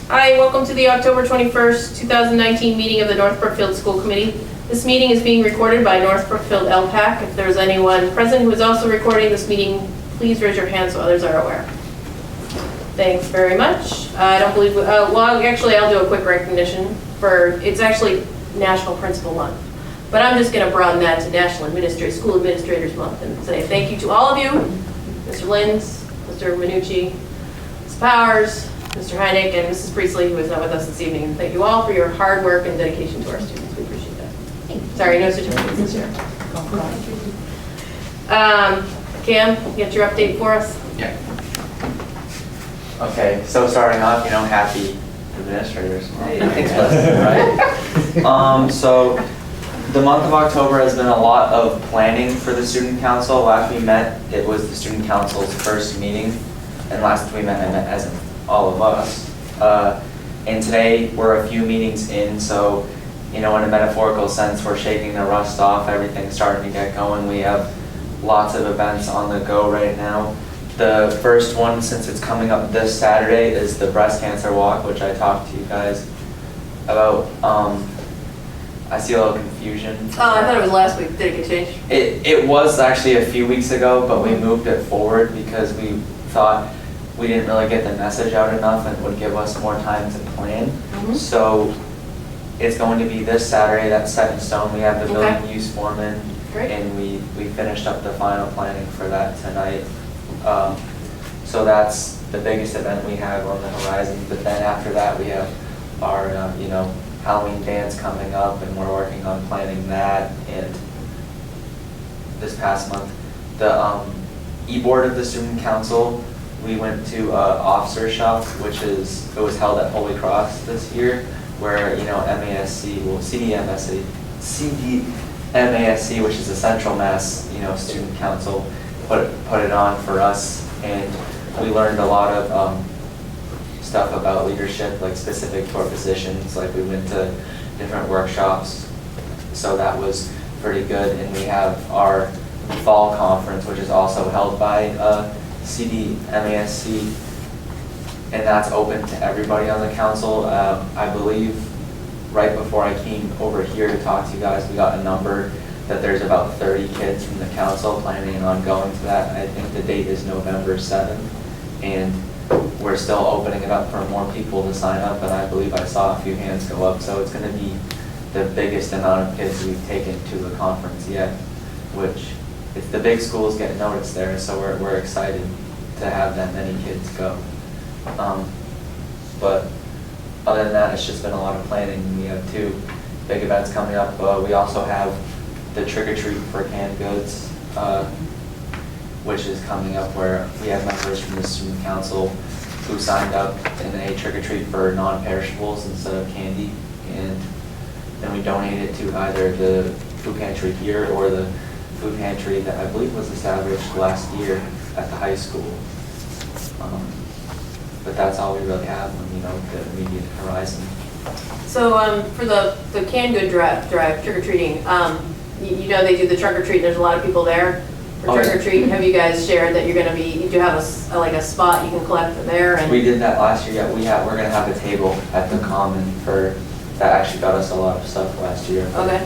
Hi, welcome to the October 21st, 2019 meeting of the North Brookfield School Committee. This meeting is being recorded by North Brookfield LPAC. If there's anyone present who is also recording this meeting, please raise your hand so others are aware. Thanks very much. I don't believe, well, actually I'll do a quick recognition for, it's actually National Principal Month. But I'm just going to broaden that to National School Administrators Month and say thank you to all of you, Mr. Linz, Mr. Minucci, Ms. Powers, Mr. Heineck, and Mrs. Priestley, who is not with us this evening. And thank you all for your hard work and dedication to our students. We appreciate that. Sorry, no certificates this year. Cam, you got your update for us? Yeah. Okay, so starting off, happy administrators. Right? So the month of October has been a lot of planning for the student council. Last we met, it was the student council's first meeting, and last we met, I met as all of us. And today we're a few meetings in, so in a metaphorical sense, we're shaking the rust off. Everything's starting to get going. We have lots of events on the go right now. The first one, since it's coming up this Saturday, is the breast cancer walk, which I talked to you guys about. I see a little confusion. Oh, I thought it was last week. Did it get changed? It was actually a few weeks ago, but we moved it forward because we thought we didn't really get the message out enough and it would give us more time to plan. Mm-hmm. So it's going to be this Saturday. That's set in stone. We have the building use foreman. Great. And we finished up the final planning for that tonight. So that's the biggest event we have on the horizon. But then after that, we have our Halloween dance coming up, and we're working on planning that. And this past month, the e-board of the student council, we went to officer shop, it was held at Holy Cross this year, where CDMASC, which is a Central Mass student council, put it on for us, and we learned a lot of stuff about leadership, like specific to our positions. Like we went to different workshops, so that was pretty good. And we have our fall conference, which is also held by CDMASC, and that's open to everybody on the council. I believe right before I came over here to talk to you guys, we got a number that there's about 30 kids from the council planning on going to that. I think the date is November 7th, and we're still opening it up for more people to sign up, and I believe I saw a few hands go up, so it's going to be the biggest amount of kids we've taken to the conference yet, which it's the big schools get noticed there, so we're excited to have that many kids go. But other than that, it's just been a lot of planning. We have 2 big events coming up. We also have the trick-or-treat for canned goods, which is coming up, where we have members from the student council who signed up in a trick-or-treat for non-perishables instead of candy, and then we donate it to either the food pantry here or the food pantry that I believe was established last year at the high school. But that's all we really have on the immediate horizon. So for the canned good drive trick-or-treating, they do the trick-or-treat, there's a lot of people there for trick-or-treat. Have you guys shared that you do have a spot you can collect there? And we did that last year. Yeah, we're going to have a table at the Common that actually got us a lot of stuff last year. Okay.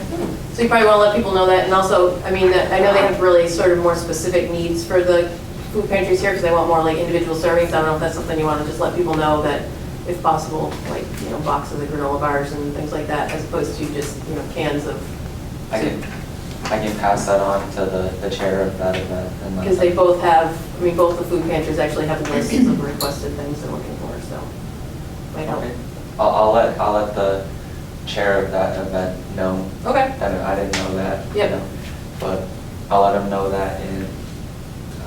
So you probably want to let people know that, and also, I know they have really sort of more specific needs for the food pantries here because they want more like individual servings. I don't know if that's something you want to just let people know, that if possible, like boxes of granola bars and things like that, as opposed to just cans of soup. I can pass that on to the chair of that event. Because they both have, both the food pantries actually have lists of requested things they're looking for, so might help. Okay. I'll let the chair of that event know. Okay. I didn't know that. Yep. But I'll let him know that, and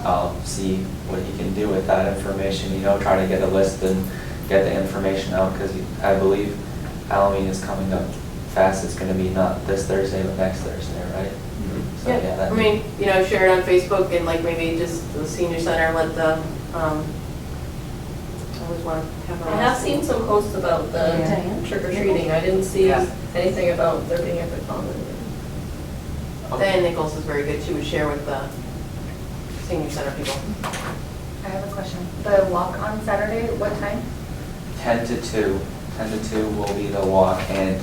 I'll see what he can do with that information. Try to get a list and get the information out, because I believe Halloween is coming up fast. It's going to be not this Thursday, but next Thursday, right? Mm-hmm. So, yeah. Share it on Facebook, and maybe just the senior center, let the I have seen some posts about the trick-or-treating. I didn't see anything about there being a good common. Diane Nichols is very good. She would share with the senior center people. I have a question. The walk on Saturday, what time? 10 to 2. 10 to 2 will be the walk, and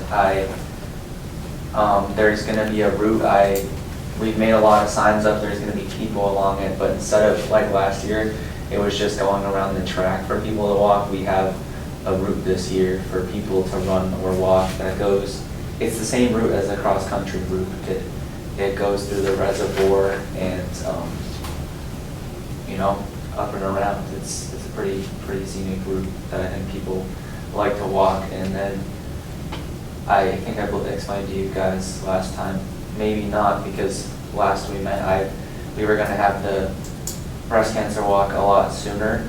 there's gonna be a route. We've made a lot of signs up, there's gonna be people along it, but instead of like last year, it was just going around the track for people to walk. We have a route this year for people to run or walk that goes, it's the same route as the cross-country route. It goes through the reservoir and, you know, up and around. It's a pretty scenic route that I think people like to walk. And then I think I explained to you guys last time, maybe not, because last we met, we were gonna have the breast cancer walk a lot sooner.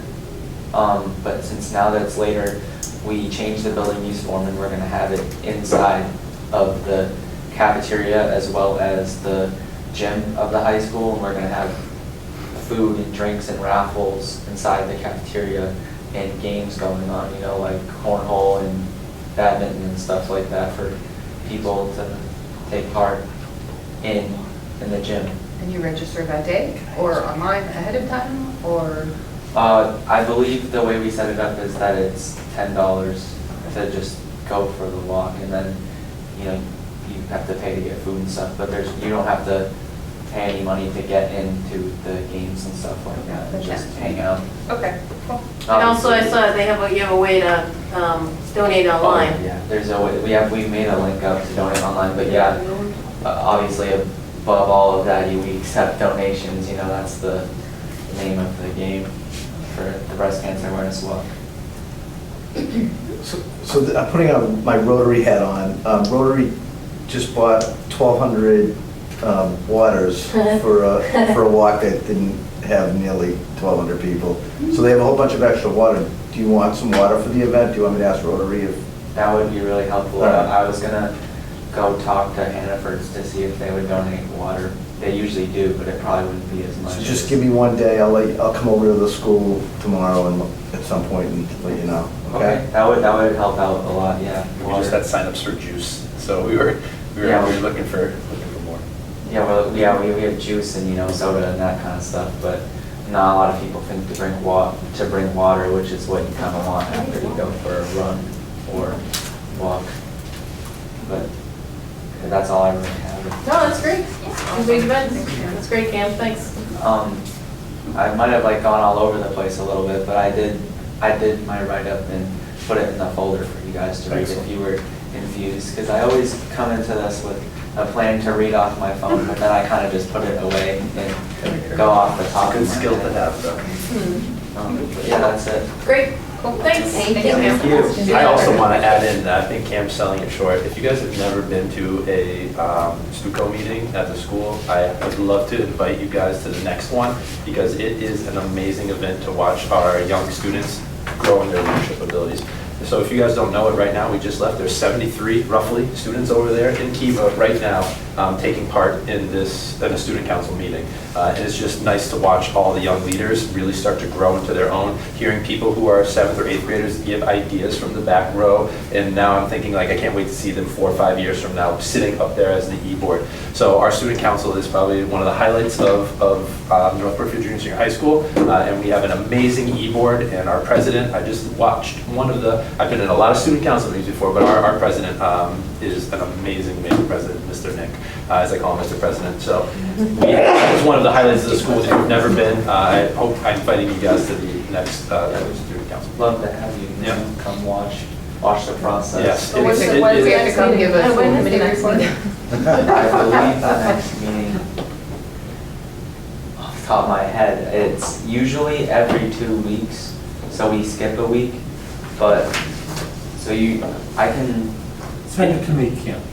But since now that it's later, we changed the building use form and we're gonna have it inside of the cafeteria as well as the gym of the high school. And we're gonna have food and drinks and raffles inside the cafeteria and games going on, you know, like cornhole and badminton and stuff like that for people to take part in the gym. And you register that day or online ahead of time or? I believe the way we set it up is that it's $10 to just go for the walk, and then, you know, you have to pay to get food and stuff, but you don't have to pay any money to get into the games and stuff like that, and just hang out. Okay, cool. And also I saw you have a way to donate online. Yeah, there's a way, we made a link up to donate online, but yeah, obviously above all of that, we accept donations, you know, that's the name of the game for the breast cancer awareness walk. So I'm putting on my Rotary hat on. Rotary just bought 1,200 waters for a walk that didn't have nearly 1,200 people. So they have a whole bunch of extra water. Do you want some water for the event? Do you want me to ask Rotary if? That would be really helpful. Right. I was gonna go talk to Hannaford's to see if they would donate water. They usually do, but it probably wouldn't be as much. So just give me one day. I'll come over to the school tomorrow and at some point and let you know. Okay. That would help out a lot. Yeah. We just had signups for juice, so we were looking for more. Yeah, we have juice and, you know, soda and that kind of stuff, but not a lot of people think to bring water, which is what you kind of want after you go for a run or walk. But that's all I really have. No, that's great. Big event. That's great, Cam, thanks. I might have like gone all over the place a little bit, but I did my write-up and put it in the folder for you guys to read if you were confused, because I always come into this with a plan to read off my phone, but then I kind of just put it away and go off the top. Good skill to have, though. But yeah, that's it. Great, cool, thanks. Thank you. Thank you. I also want to add in, I think Cam's selling it short. If you guys have never been to a STUCO meeting at the school, I would love to invite you guys to the next one, because it is an amazing event to watch our young students grow in their leadership abilities. So if you guys don't know it right now, we just left, there's 73 roughly students over there in Kiva right now taking part in a student council meeting. And it's just nice to watch all the young leaders really start to grow into their own, hearing people who are 7th or 8th graders give ideas from the back row. And now I'm thinking, like, I can't wait to see them 4 or 5 years from now sitting up there as the e-board. So our student council is probably one of the highlights of North Brookfield Junior Senior High School. And we have an amazing e-board, and our president, I just watched I've been in a lot of student council meetings before, but our president is an amazing president, Mr. Nick, as I call him, Mr. President. So it's one of the highlights of the school. If you've never been, I hope I'm inviting you guys to the next student council. Love to have you come watch the process. Yes. So when do we have to come give us a committee report? I believe the next meeting, off the top of my head, it's usually every 2 weeks, so we skip a week, but, I can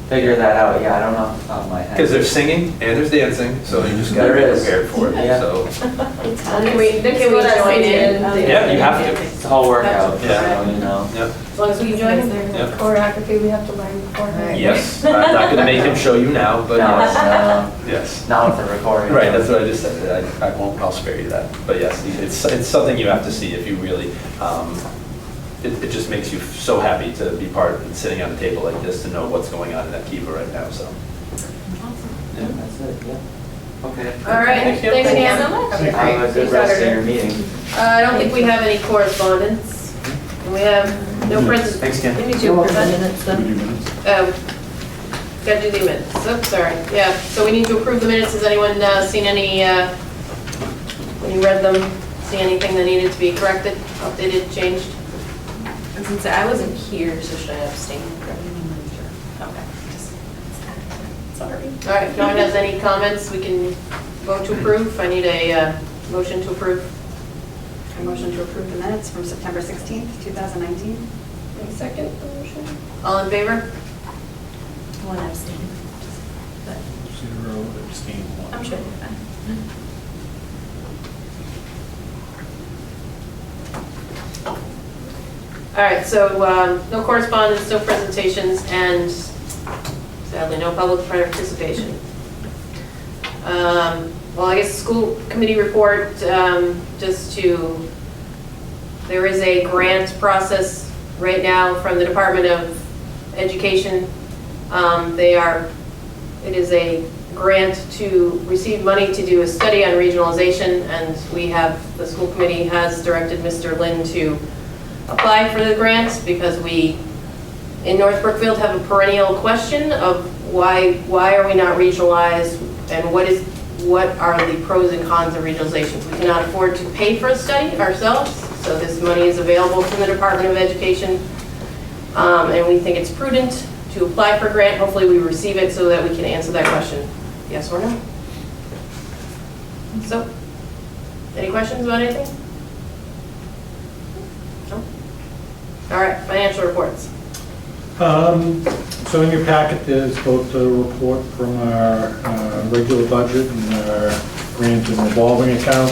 figure that out, yeah, I don't know off the top of my head. Because there's singing and there's dancing, so you just got to There be is. prepared for it. Yeah. So Can we join in? yeah, you have to. It's a whole workout, Yeah. so, you know. Yep. As long as we join in. Yep. Choreography we have to learn beforehand. Yes. I'm not going to make him show you now, but No, yes. it's, Yes. not with the recording. Right, that's what I just said. I won't, I'll spare you that. But yes, it's something you have to see if you really, it just makes you so happy to be part of and sitting on a table like this to know what's going on in that Kiva right now, so. Yeah, that's it, yeah. Okay. All right, Thank you. thanks, Thank you Cam. so much. Okay, Have a great. good rest of your meeting. I don't think we have any correspondence. And we have No present. Thanks, Kim. We need to approve the minutes then. Gotta do the minutes. Oh, sorry. Yeah, so we need to approve the minutes. Has anyone seen any, when you read them, see anything that needed to be corrected, updated, changed? I was gonna say, I wasn't here, so should I abstain? Okay. Sorry. All right, if no one has any comments, we can vote to approve. I need a motion to approve. A motion to approve the minutes from September 16th, 2019. Any second motion? All in favor? One abstain. Zero, abstain, one. I'm sure you're fine. All right, so no correspondence, no presentations, and sadly, no public participation. Well, I guess the school committee report, there is a grant process right now from the Department of Education. It is a grant to receive money to do a study on regionalization, and the school committee has directed Mr. Lynn to apply for the grant because we, in North Brookfield, have a perennial question of why are we not regionalized, and what are the pros and cons of regionalization. We cannot afford to pay for a study ourselves, so this money is available from the Department of Education, and we think it's prudent to apply for a grant. Hopefully we receive it so that we can answer that question, yes or no. So, any questions about anything? No? All right, financial reports. So in your packet, there's both the report from our regular budget and our grant and revolving account.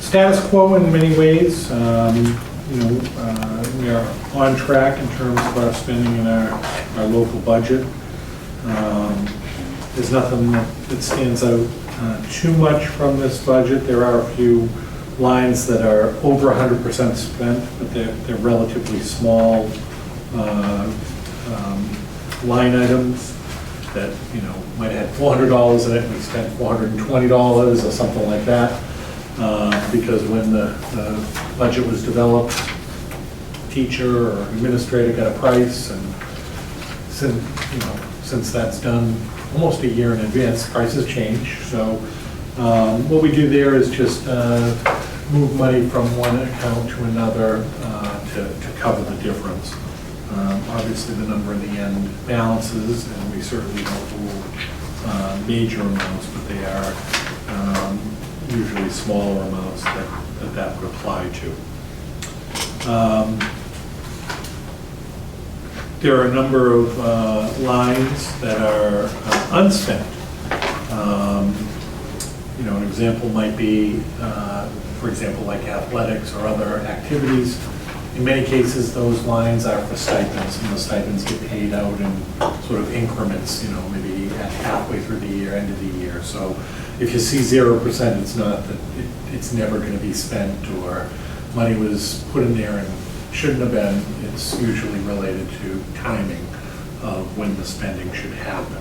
Status quo in many ways. We are on track in terms of our spending in our local budget. There's nothing that stands out too much from this budget. There are a few lines that are over 100% spent, but they're relatively small line items that, might have had $400 in it, we spent $420 or something like that. Because when the budget was developed, teacher or administrator got a price, and since that's done almost a year in advance, prices change. So what we do there is just move money from one account to another to cover the difference. Obviously, the number in the end balances, and we certainly don't hold major amounts, but they are usually smaller amounts that would apply to. There are a number of lines that are unspent. An example might be, for example, like athletics or other activities. In many cases, those lines are for stipends, and the stipends get paid out in sort of increments, maybe at halfway through the year, end of the year. So if you see 0%, it's not that it's never going to be spent, or money was put in there and shouldn't have been. It's usually related to timing of when the spending should happen.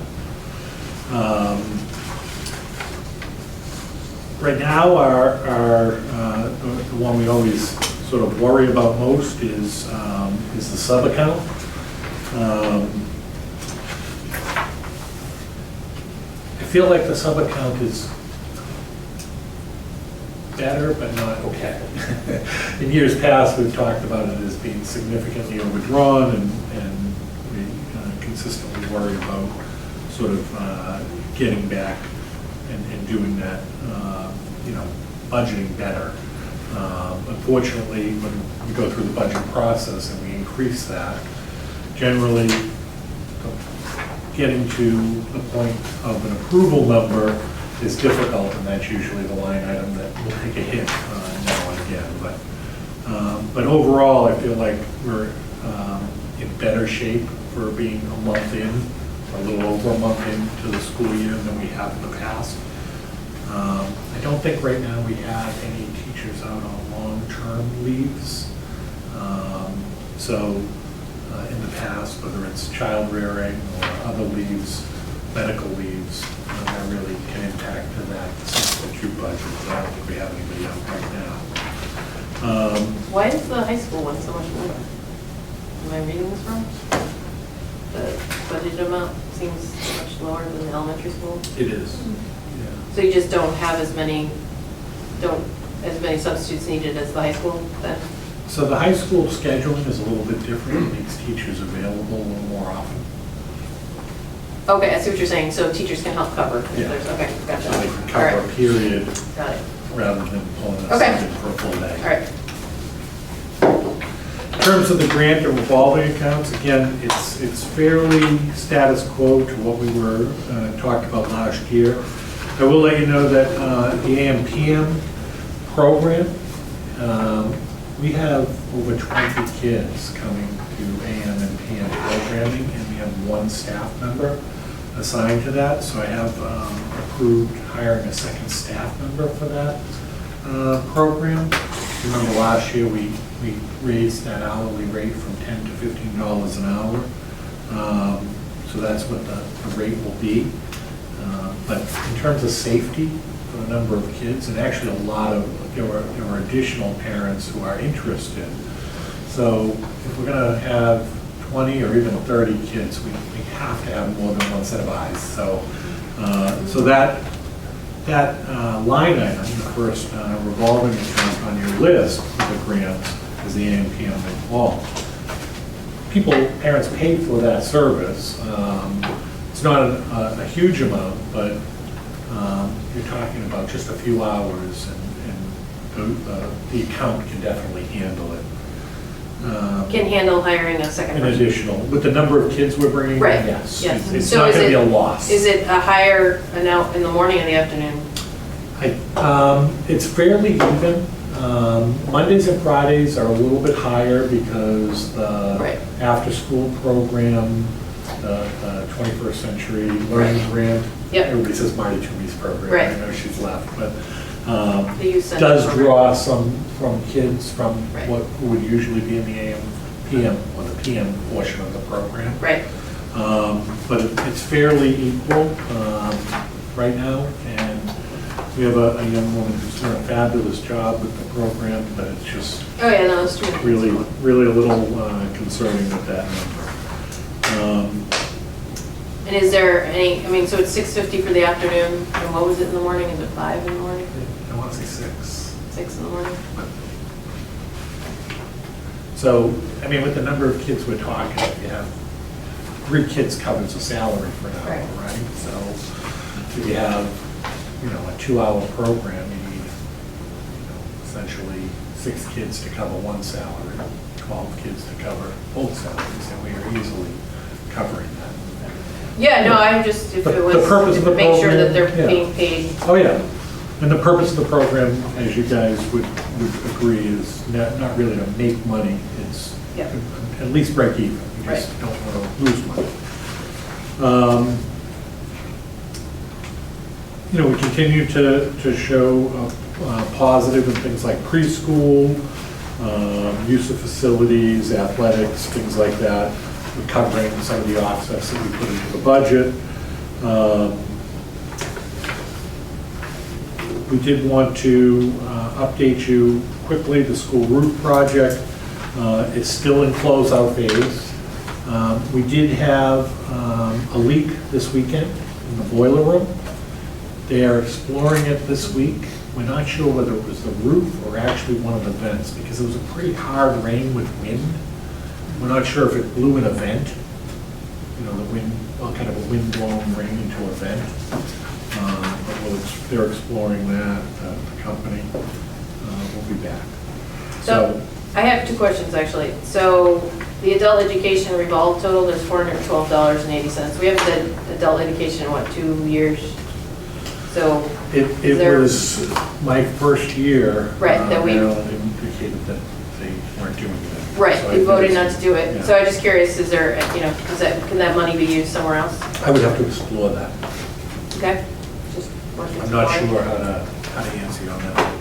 Right now, the one we always sort of worry about most is the sub account. I feel like the sub account is better, but not okay. In years past, we've talked about it as being significantly overdrawn, and we consistently worry about sort of getting back and doing that, budgeting better. Unfortunately, when we go through the budget process and we increase that, generally getting to the point of an approval number is difficult, and that's usually the line item that will take a hit now and again. But overall, I feel like we're in better shape for being a month in, or a little over a month into the school year than we have in the past. I don't think right now we have any teachers out on long-term leaves. So in the past, whether it's child rearing or other leaves, medical leaves, that really can impact that substitute budget. So I don't think we have anybody out right Why is the high school one so much more? Am I reading this wrong? The budget amount seems much lower than the elementary school? It is. Yeah. So you just don't have as many substitutes needed as the high school then? So the high school scheduling is a little bit different. It makes teachers available a little more often. Okay, I see what you're saying, so teachers can help cover. If Yeah. there's, okay, gotcha. So they can All cover a right, period got it. rather than pulling a Okay. subject for a full day. All right. In terms of the grant and revolving accounts, again, it's fairly status quo to what we were talked about last year. I will let you know that the AM/PM program, we have over 20 kids coming to AM and PM programming, and we have one staff member assigned to that. So I have approved hiring a second staff member for that program. Remember last year, we raised that hourly rate from $10 to $15 an hour. So that's what the rate will be. But in terms of safety for the number of kids, and actually there were additional parents who are interested. So if we're gonna have 20 or even 30 kids, we have to have more than one set of eyes. So that line item, the first revolving account on your list for the grants is the AM/PM wall. Parents pay for that service. It's not a huge amount, but you're talking about just a few hours, and the account can definitely handle it. Can handle hiring a second An person? additional, with the number of kids we're bringing in, Right, yes. yes. It's So not is going to be it- a loss. Is it a higher amount in the morning or the afternoon? It's fairly even. Mondays and Fridays are a little bit higher because the Right. after-school program, the 21st Century Learning Grant, Yep. everybody says Marty Toomey's program, Right. I know she's left, but The youth center does program. draw some from kids from Right. what would usually be in the AM/PM or the PM portion of the program. Right, But it's fairly equal right now, and we have a young woman who's done a fabulous job with the program, but it's just oh yeah, no, that's true. really a little concerning with that number. And is there any, I mean, so it's 6:50 for the afternoon, and what was it in the morning? Is it 5 in the morning? I want to say 6. 6 in the morning? So, I mean, with the number of kids we're talking, if you have 3 kids covers a salary for an hour, Right. right? So if you have, a 2-hour program, you need, essentially 6 kids to cover one salary, 12 kids to cover both salaries, and we are easily covering that. Yeah, no, I'm just, if The it was, purpose of the make sure that they're program, yeah. being paid. Oh, yeah. And the purpose of the program, as you guys would agree, is not really to make money, it's Yeah. at least break even. You just don't want to lose money. We continue to show positive in things like preschool, use of facilities, athletics, things like that, recovering some of the offsets that we put into the budget. We did want to update you quickly, the school roof project is still in closeout phase. We did have a leak this weekend in the boiler room. They are exploring it this week. We're not sure whether it was the roof or actually one of the vents, because it was a pretty hard rain with wind. We're not sure if it blew in a vent, the wind, kind of a wind-blown rain into a vent. But they're exploring that, the company will be back. So, I have 2 questions, actually. So, the adult education revolve total, there's $412.80. We haven't done adult education in, what, 2 years? So, It there- was my first year. Right, that we- Maryland indicated that they weren't doing that. right, So I we think voted it's- not to do it. yeah. So I'm just curious, is there, can that money be used somewhere else? I would have to explore that. Okay? Just worth I'm not exploring. sure how to answer you on that.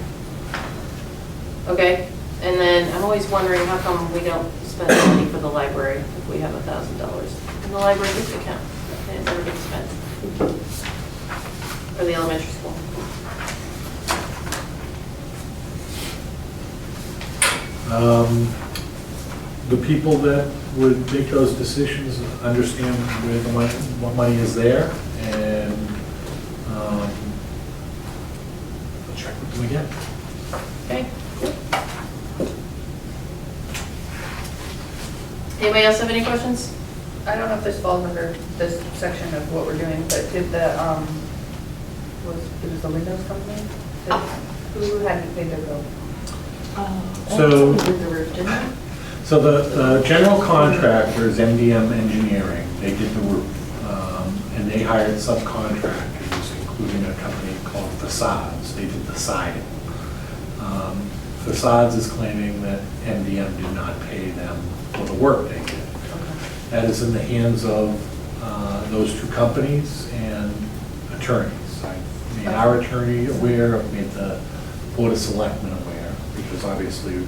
Okay, and then I'm always wondering how come we don't spend money for the library if we have $1,000 in the library gift account and it never gets spent for the elementary school. The people that would make those decisions understand where the money, what money is there, and I'll check with them again. Okay. Anybody else have any questions? I don't know if this falls under this section of what we're doing, but did the, it was the Windows company? Who hadn't paid their bill? So, Did the roof, didn't they? so the general contractor is MDM Engineering. They did the roof, and they hired subcontractors, including a company called Facades. They did the siding. Facades is claiming that MDM did not pay them for the work they did. That is in the hands of those two companies and attorneys. I made our attorney aware, I've made the Board of Selectmen aware, because obviously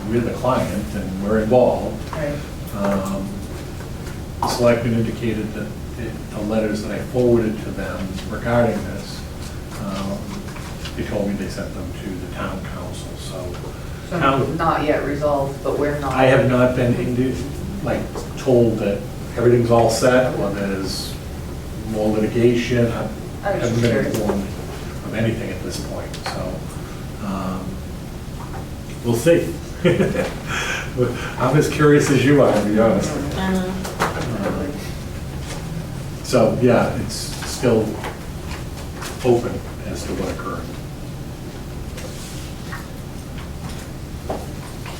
we're the client and we're involved. Right. The selectmen indicated that the letters that I forwarded to them regarding this, they told me they sent them to the town council, so. So Town- not yet resolved, but we're not. I have not been told that everything's all set, or there's more litigation. I I was haven't just been curious. informed of anything at this point, so, we'll see. I'm as curious as you are, to be honest. So, yeah, it's still open as to what occurred.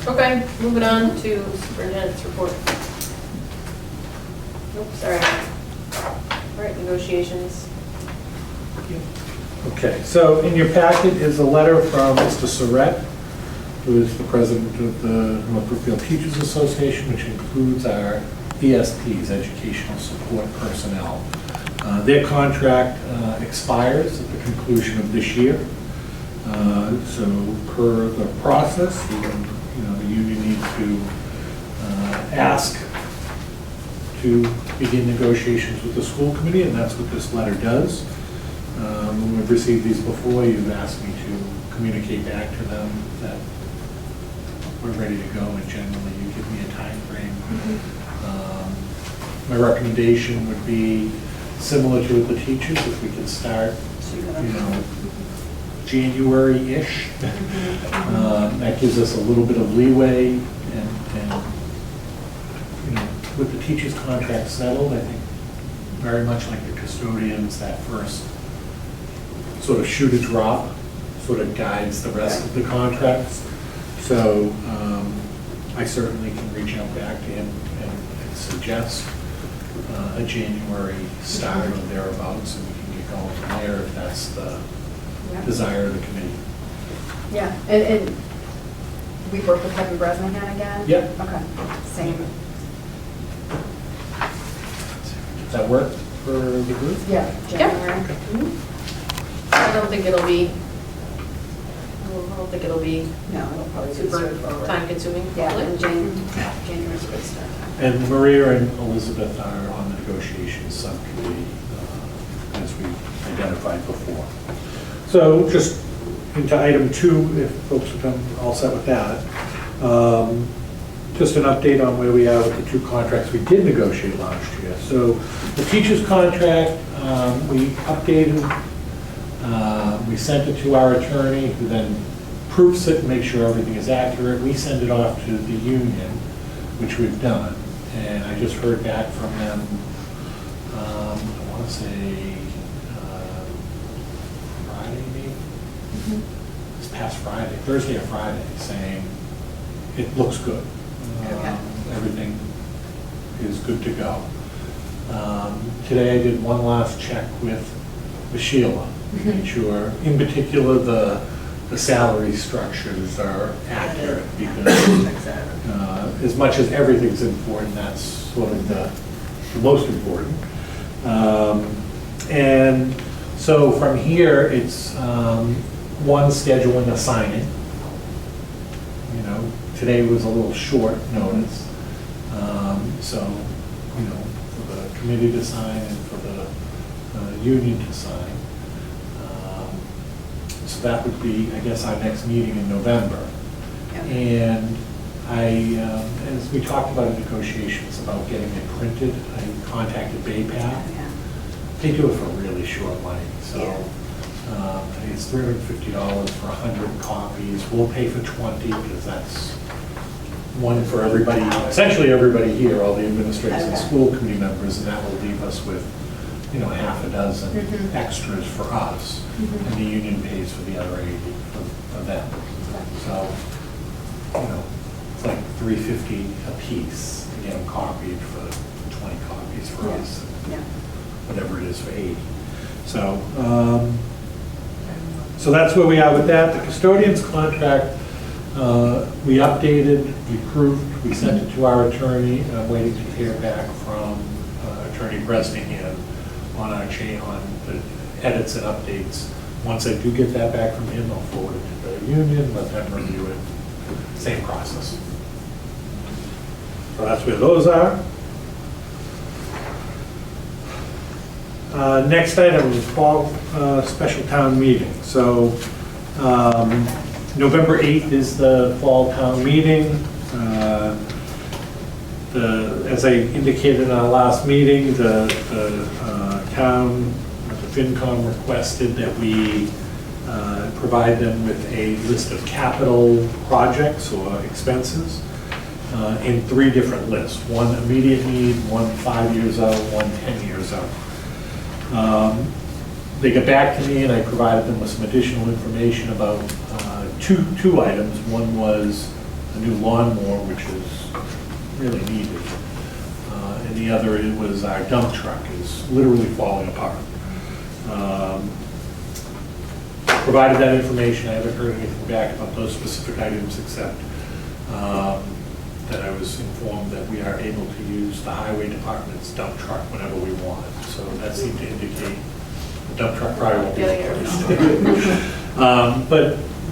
Okay, moving on to superintendent's report. Oops, sorry. All right, negotiations. Okay, so in your packet is a letter from Mr. Surratt, who is the president of the North Brookfield Teachers Association, which includes our ESPs, Educational Support Personnel. Their contract expires at the conclusion of this year. So per the process, the union needs to ask to begin negotiations with the school committee, and that's what this letter does. When we've received these before, you've asked me to communicate back to them that we're ready to go, and generally you give me a time frame. My recommendation would be similar to the teachers, if we could start, January-ish. That gives us a little bit of leeway, and with the teachers' contract settled, I think very much like the custodians, that first sort of shoe to drop sort of guides the rest of the contracts. So I certainly can reach out back to him and suggest a January start or thereabouts, and we can get going from there if that's the desire of the committee. Yeah, and we work with Kevin Bresnahan again? Yep. Okay, same. Does that work for the group? Yeah, January. I don't think it'll be, No, it'll probably be super straightforward. time consuming. Yeah, and January's a good start time. And Maria and Elizabeth are on the negotiations subcommittee, as we identified before. So just into item 2, if folks are all set with that. Just an update on where we are with the 2 contracts we did negotiate last year. So the teacher's contract, we updated, we sent it to our attorney, who then proofs it and makes sure everything is accurate. We send it off to the union, which we've done. And I just heard back from them, I want to say Friday, maybe? This past Friday, Thursday or Friday, saying it looks good. Okay. Everything is good to go. Today I did one last check with Sheila, make sure, in particular, the salary structures are accurate, because as much as everything's important, that's sort of the most important. And so from here, it's one, scheduling a signing. Today was a little short notice. So, for the committee to sign and for the union to sign. So that would be, I guess, our next meeting in November. Yep. And as we talked about in negotiations about getting it printed, I contacted BayPath. They do it for really short money, so I think it's $350 for 100 copies. We'll pay for 20 because that's one for everybody, essentially everybody here, all the administrators and school committee members, and that will leave us with, half a dozen extras for us. And the union pays for the other 80 for them. So, it's like $350 a piece to get them copied for 20 copies for us. Whatever it is for 80. So, so that's where we are with that. The custodian's contract, we updated, we proved, we sent it to our attorney, and I'm waiting to hear back from Attorney Bresnahan on our on the edits and updates. Once I do get that back from him, I'll forward it to the union, let them review it. Same process. So that's where those are. Next item is fall special town meeting. So November 8th is the fall town meeting. As I indicated in our last meeting, the town, the FinCom requested that we provide them with a list of capital projects or expenses in 3 different lists. One immediate need, one 5 years out, one 10 years out. They got back to me and I provided them with some additional information about two items. One was a new lawnmower, which is really needed. And the other was our dump truck is literally falling apart. Provided that information. I haven't heard anything back about those specific items except that I was informed that we are able to use the highway department's dump truck whenever we want. So that seemed to indicate the dump truck probably won't be replaced.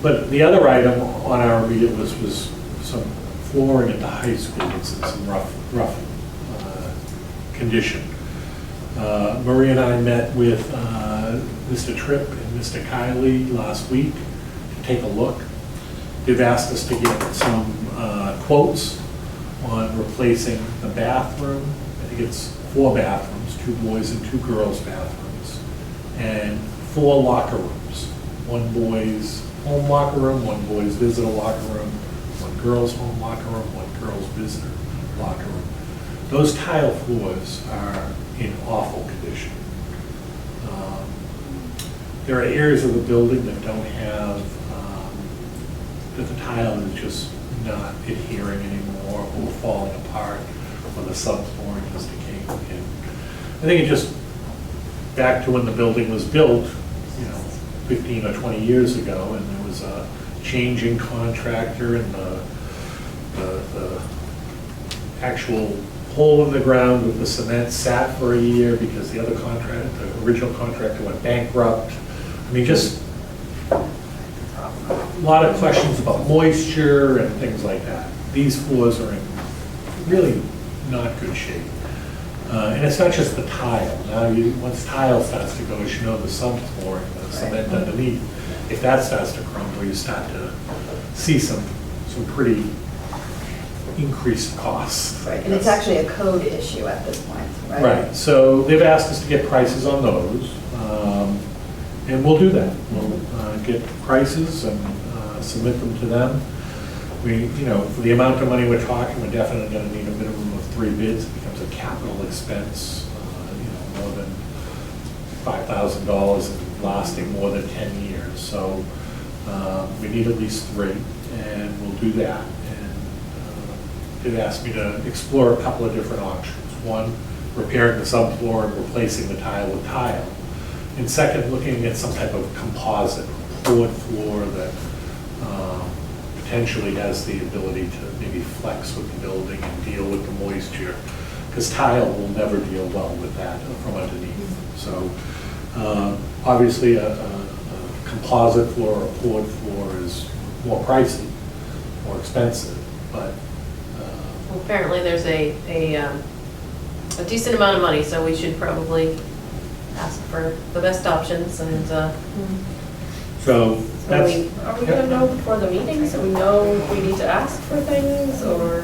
But the other item on our immediate list was some flooring at the high school. It's in some rough condition. Marie and I met with Mr. Tripp and Mr. Kiley last week to take a look. They've asked us to get some quotes on replacing the bathroom. I think it's 4 bathrooms, 2 boys and 2 girls bathrooms, and 4 locker rooms. 1 boys home locker room, 1 boys visitor locker room, 1 girls home locker room, 1 girls visitor locker room. Those tile floors are in awful condition. There are areas of the building that don't have, that the tile is just not adhering anymore, or falling apart, or the subflooring is decaying. And I think it just, back to when the building was built, 15 or 20 years ago, and there was a change in contractor, and the actual hole in the ground with the cement sat for a year because the original contractor went bankrupt. I mean, just a lot of questions about moisture and things like that. These floors are in really not good shape. And it's not just the tile. Now, once tile starts to go, as you know, the subflooring, the cement underneath, if that starts to crumble, you start to see some pretty increased costs. Right, and it's actually a code issue at this point, right? Right, so they've asked us to get prices on those, and we'll do that. We'll get prices and submit them to them. We, for the amount of money we're talking, we're definitely going to need a minimum of 3 bids. It becomes a capital expense, more than $5,000 and lasting more than 10 years. So we need at least 3, and we'll do that. They've asked me to explore a couple of different options. One, repairing the subfloor and replacing the tile with tile. And second, looking at some type of composite, poured floor that potentially has the ability to maybe flex with the building and deal with the moisture. Because tile will never deal well with that from underneath. So obviously a composite floor or a poured floor is more pricey, more expensive, but Well, apparently there's a decent amount of money, so we should probably ask for the best options and so Are we gonna know before the meeting, so we know if we need to ask for things, or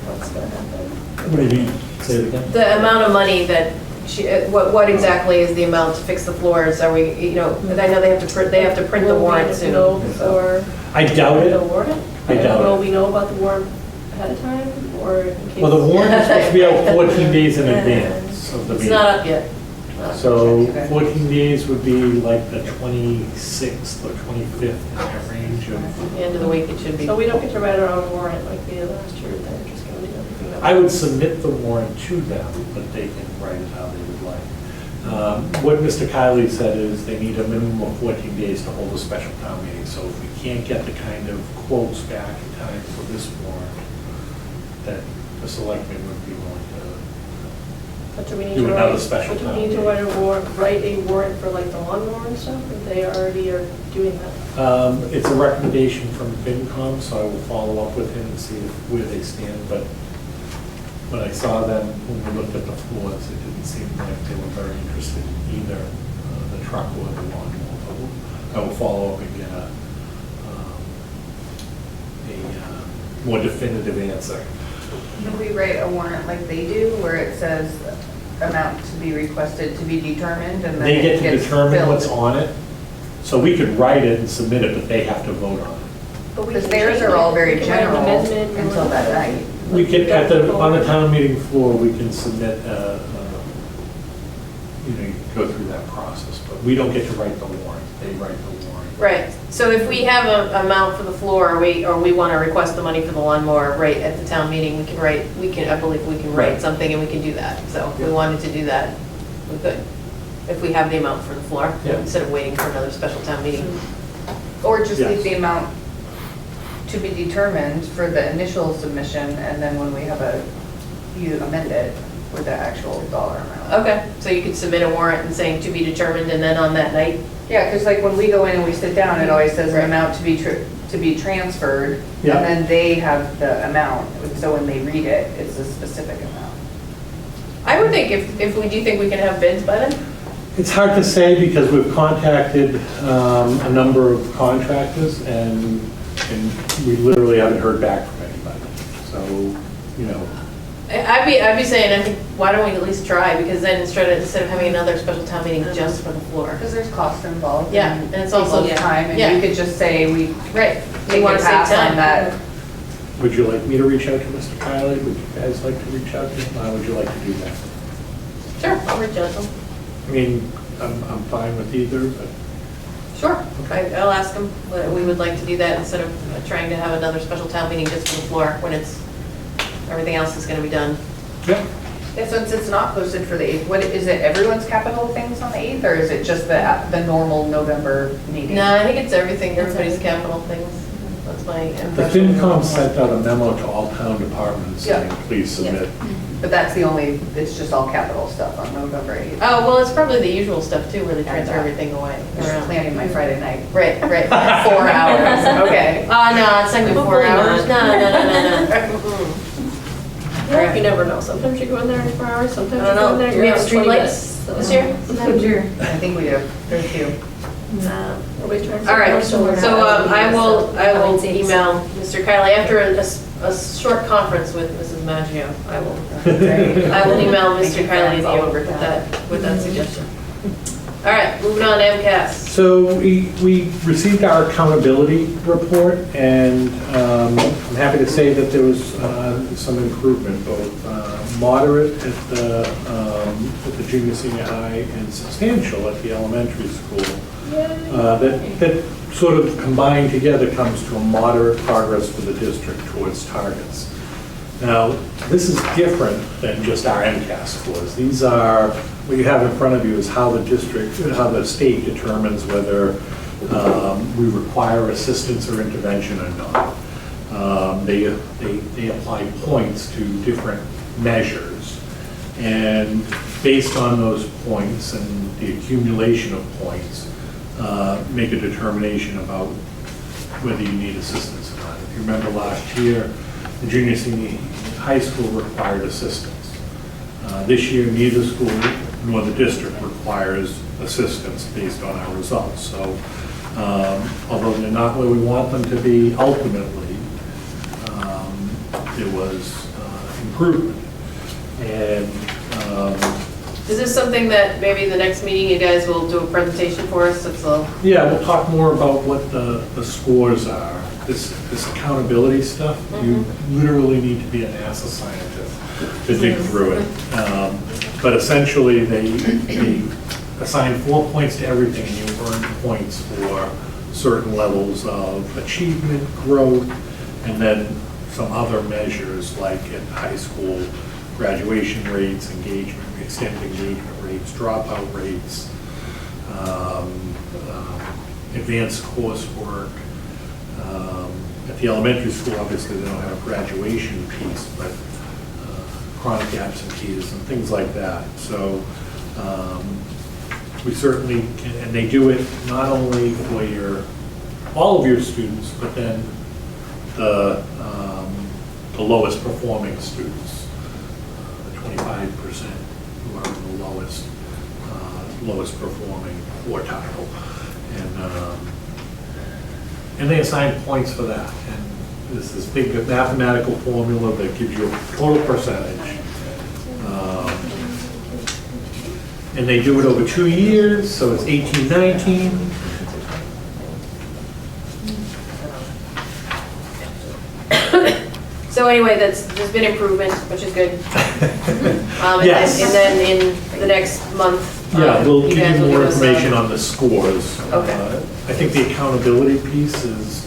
what's gonna happen? What do you mean? Say it again? The amount of money that she, what exactly is the amount to fix the floors? Are we, you know, I know they have to print the warrant soon. Will we know before I doubt the it. warrant? I doubt it. Will we know about the warrant ahead of time, or in case? Well, the warrant is supposed to be out 14 days in advance of the It's meeting. not up yet. So 14 days would be like the 26th or 25th in that range of. The end of the week it should be. So we don't get to write our own warrant like we did last year, they're just gonna do everything. I would submit the warrant to them, but they can write it how they would like. What Mr. Kiley said is they need a minimum of 14 days to hold a special town meeting. So if we can't get the kind of quotes back in time for this warrant, that the selectmen would be willing to. But do we need Do to another write, special but do town we need to meeting. write a warrant for like the lawnmower and stuff, if they already are doing that? It's a recommendation from FinCom, so I will follow up with him and see where they stand. But when I saw them, when we looked at the floors, it didn't seem like they were very interested in either the truck or the lawnmower. But I will follow up and get a more definitive answer. Can we write a warrant like they do, where it says amount to be requested to be determined, and then They it get to gets determine what's billed? on it, so we could write it and submit it, but they have to vote on it. But we Because can theirs change are all it. very We can write an general amendment or until that whatever. night. We can, on the town meeting floor, we can submit, you know, you can go through that process, but we don't get to write the warrant, they write the warrant. Right, so if we have an amount for the floor, or we want to request the money for the lawnmower right at the town meeting, I believe we can write Right. something and we can do that. So if we wanted to do that, we could, if we have the amount for the floor, Yeah. instead of waiting for another special town meeting. Or just Yes. leave the amount to be determined for the initial submission, and then when we have you amend it with the actual dollar amount. Okay, so you could submit a warrant and saying to be determined, and then on that night, Yeah, because like when we go in and we sit down, it always says Right. an amount to be transferred, Yeah. and then they have the amount, so when they read it, it's a specific amount. I would think if we do think we can have bids by then. It's hard to say because we've contacted a number of contractors and we literally haven't heard back from anybody. So, you know, I'd be saying, I think, why don't we at least try, because then instead of having another special town meeting just for the floor. Because there's cost involved. Yeah, and it's also- people's time, and yeah. you could just say, we Right. We take a want to save pass time. on that. would you like me to reach out to Mr. Kiley? Would you guys like to reach out to him? How would you like to do that? Sure, I'll reach out to them. I mean, I'm fine with either, but Sure, I'll ask them, we would like to do that instead of trying to have another special town meeting just for the floor when everything else is gonna be done. yeah. Yeah, since it's not posted for the 8th, what, is it everyone's capital things on the 8th, or is it just the normal November meeting? No, I think it's everything, everybody's capital things. That's my The impression. FinCom sent out a memo to all town departments saying, Yeah. please submit. But that's it's just all capital stuff on November 8th. Oh, well, it's probably the usual stuff too, where they transfer that. everything away Just around. planning my Friday night. Right, 4 hours, okay. No, it's not gonna be 4 Hopefully hours. not. No. Yeah, you never know, sometimes you go in there in 4 hours, sometimes I you don't go in know, there, do you're we have out 20 streetlights minutes. this year? I think we do, there's a few. Nobody's trying to. All right, so I will Lights. email Mr. Kiley after a short conference with Mrs. Maggio. I will email Mr. Kiley with that suggestion. All right, moving on to MCAS. So we received our accountability report, and I'm happy to say that there was some improvement, both moderate at the junior, senior high, and substantial at the elementary school. That sort of combined together comes to a moderate progress for the district towards targets. Now, this is different than just our MCAS scores. These are, what you have in front of you is how the state determines whether we require assistance or intervention or not. They apply points to different measures. And based on those points and the accumulation of points, make a determination about whether you need assistance or not. If you remember last year, the junior, senior high school required assistance. This year, neither school nor the district requires assistance based on our results. So Although they're not where we want them to be ultimately, there was improvement. And Is this something that maybe the next meeting you guys will do a presentation for us? It's a, yeah, we'll talk more about what the scores are. This accountability stuff, you literally need to be a NASA scientist to dig through it. But essentially, they assign 4 points to everything, and you earn points for certain levels of achievement, growth, and then some other measures like in high school, graduation rates, engagement, extended engagement rates, dropout rates, advanced coursework. At the elementary school, obviously, they don't have a graduation piece, but chronic absentees and things like that. So we certainly can, and they do it not only for all of your students, but then the lowest performing students, the 25% who are in the lowest performing quartile. And they assign points for that. And there's this big mathematical formula that gives you a total percentage. And they do it over 2 years, so it's 18, 19. so anyway, there's been improvement, which is good. Yes. And then in the next month, Yeah, we'll give guys you will more give us, information on the scores. Okay. I think the accountability piece is,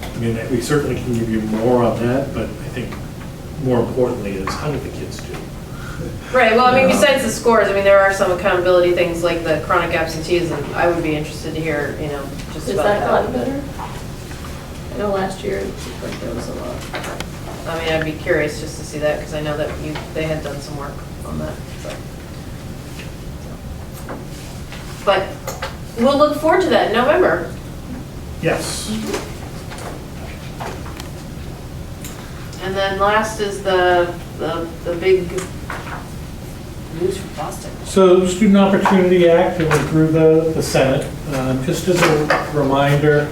I mean, we certainly can give you more on that, but I think more importantly is how did the kids do? Right, well, I mean, besides the scores, I mean, there are some accountability things like the chronic absenteeism. I would be interested to hear, just Is about that that. gotten better? I know last year, it seemed like there was a lot. I mean, I'd be curious just to see that, because I know that they had done some work on that, so. But we'll look forward to that in November. Yes. And then last is the big news from Boston. So the Student Opportunity Act, it went through the Senate. Just as a reminder,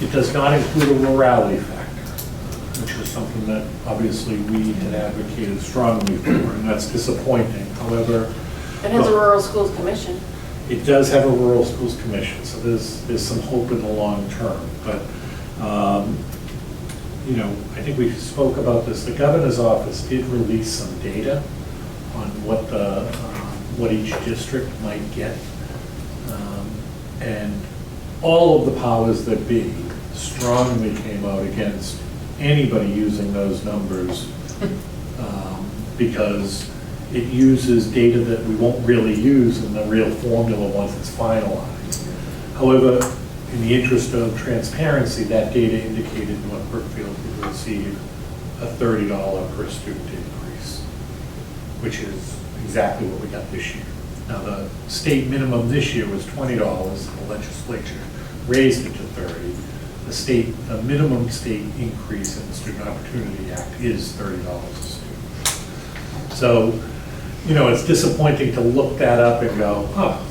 it does not include a rurality factor, which is something that obviously we had advocated strongly for, and that's disappointing. However, It has a rural schools commission. it does have a rural schools commission, so there's some hope in the long term. But I think we spoke about this. The governor's office did release some data on what each district might get, and all of the powers that be strongly came out against anybody using those numbers because it uses data that we won't really use in the real formula once it's finalized. However, in the interest of transparency, that data indicated North Brookfield would receive a $30 per student increase, which is exactly what we got this year. Now, the state minimum this year was $20, the legislature raised it to $30. The minimum state increase in the Student Opportunity Act is $30 a student. So, it's disappointing to look that up and go, oh,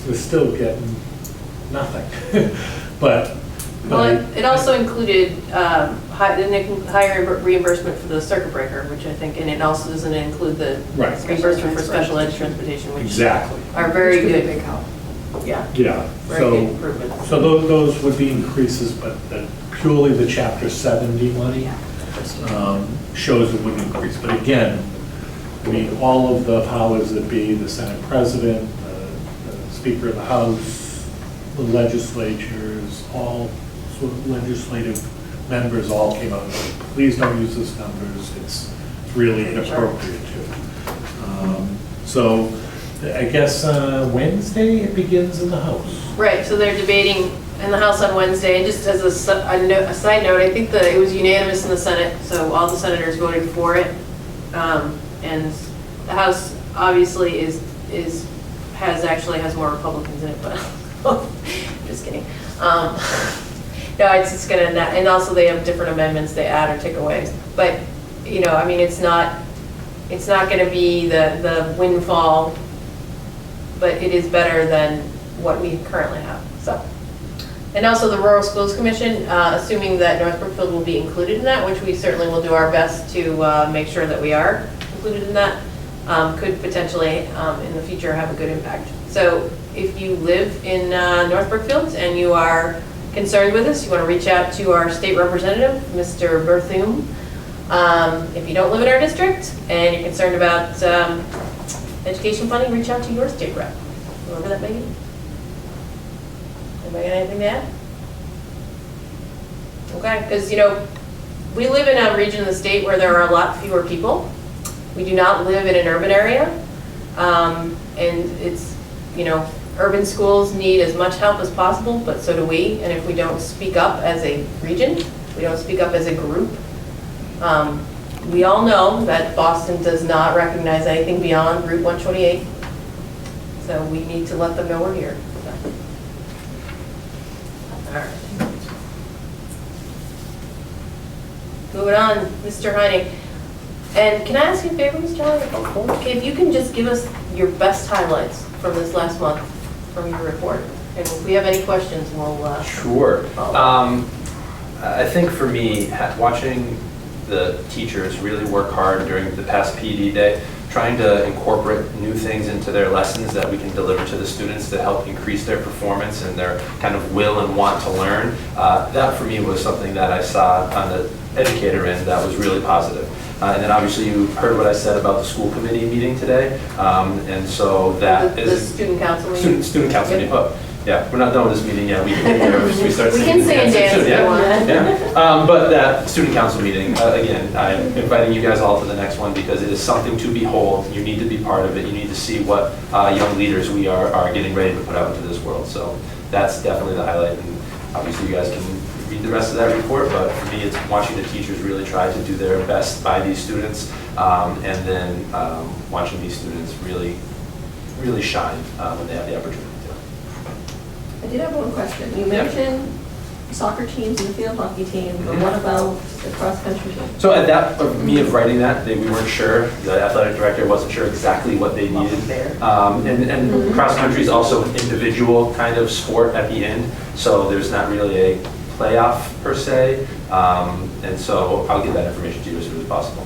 we're still getting nothing. But Well, it also included higher reimbursement for the circuit breaker, which I think, and it also doesn't include the Right. reimbursement for special ed transportation, which exactly. are very Which could be a good. big help. Yeah, Yeah. very good improvements. So those would be increases, but purely the Chapter 70 money shows it would increase. But again, I mean, all of the powers that be, the Senate President, the Speaker of the House, the legislatures, all sort of legislative members all came out and said, please don't use those numbers, it's really inappropriate to. So I guess Wednesday it begins in the House. Right, so they're debating in the House on Wednesday, and just as a side note, I think that it was unanimous in the Senate, so all the senators voted for it. And the House obviously has more Republicans in it, but just kidding. No, it's gonna, and also they have different amendments they add or take away. But, I mean, it's not gonna be the windfall, but it is better than what we currently have, So, and also the Rural Schools Commission, assuming that North Brookfield will be included in that, which we certainly will do our best to make sure that we are included in that, could potentially in the future have a good impact. So if you live in North Brookfield and you are concerned with this, you want to reach out to our state representative, Mr. Berthum. If you don't live in our district and you're concerned about education funding, reach out to your state rep. Remember that, Megan? Anybody got anything to add? Okay, because we live in a region of the state where there are a lot fewer people. We do not live in an urban area, and it's urban schools need as much help as possible, but so do we. And if we don't speak up as a region, we don't speak up as a group. We all know that Boston does not recognize anything beyond Route 128, so we need to let them know we're here. So. All right. Moving on, Mr. Heining. And can I ask you a favor, Mr. Heining? Okay, if you can just give us your best highlights from this last month from your report. And if we have any questions, we'll Sure. follow. I think for me, watching the teachers really work hard during the past PD day, trying to incorporate new things into their lessons that we can deliver to the students to help increase their performance and their kind of will and want to learn. That for me was something that I saw on the educator end that was really positive. And then obviously you heard what I said about the school committee meeting today. And so that the student council meeting. Student council meeting. Oh, yeah, we're not done with this meeting yet. We can get there if we start We singing can sing and dance soon, if you yeah. want. Yeah. But that student council meeting, again, I'm inviting you guys all to the next one because it is something to behold. You need to be part of it. You need to see what young leaders we are getting ready to put out into this world. So that's definitely the highlight. And obviously you guys can read the rest of that report, but for me, it's watching the teachers really try to do their best by these students, and then watching these students really, really shine when they have the opportunity to. I did have one question. You mentioned soccer teams and the field hockey team, but what about the cross-country team? So at that, of me of writing that, we weren't sure, the athletic director wasn't sure exactly what they needed. And cross-country is also an individual kind of sport at the end, so there's not really a playoff per se, and so I'll get that information to you as soon as possible.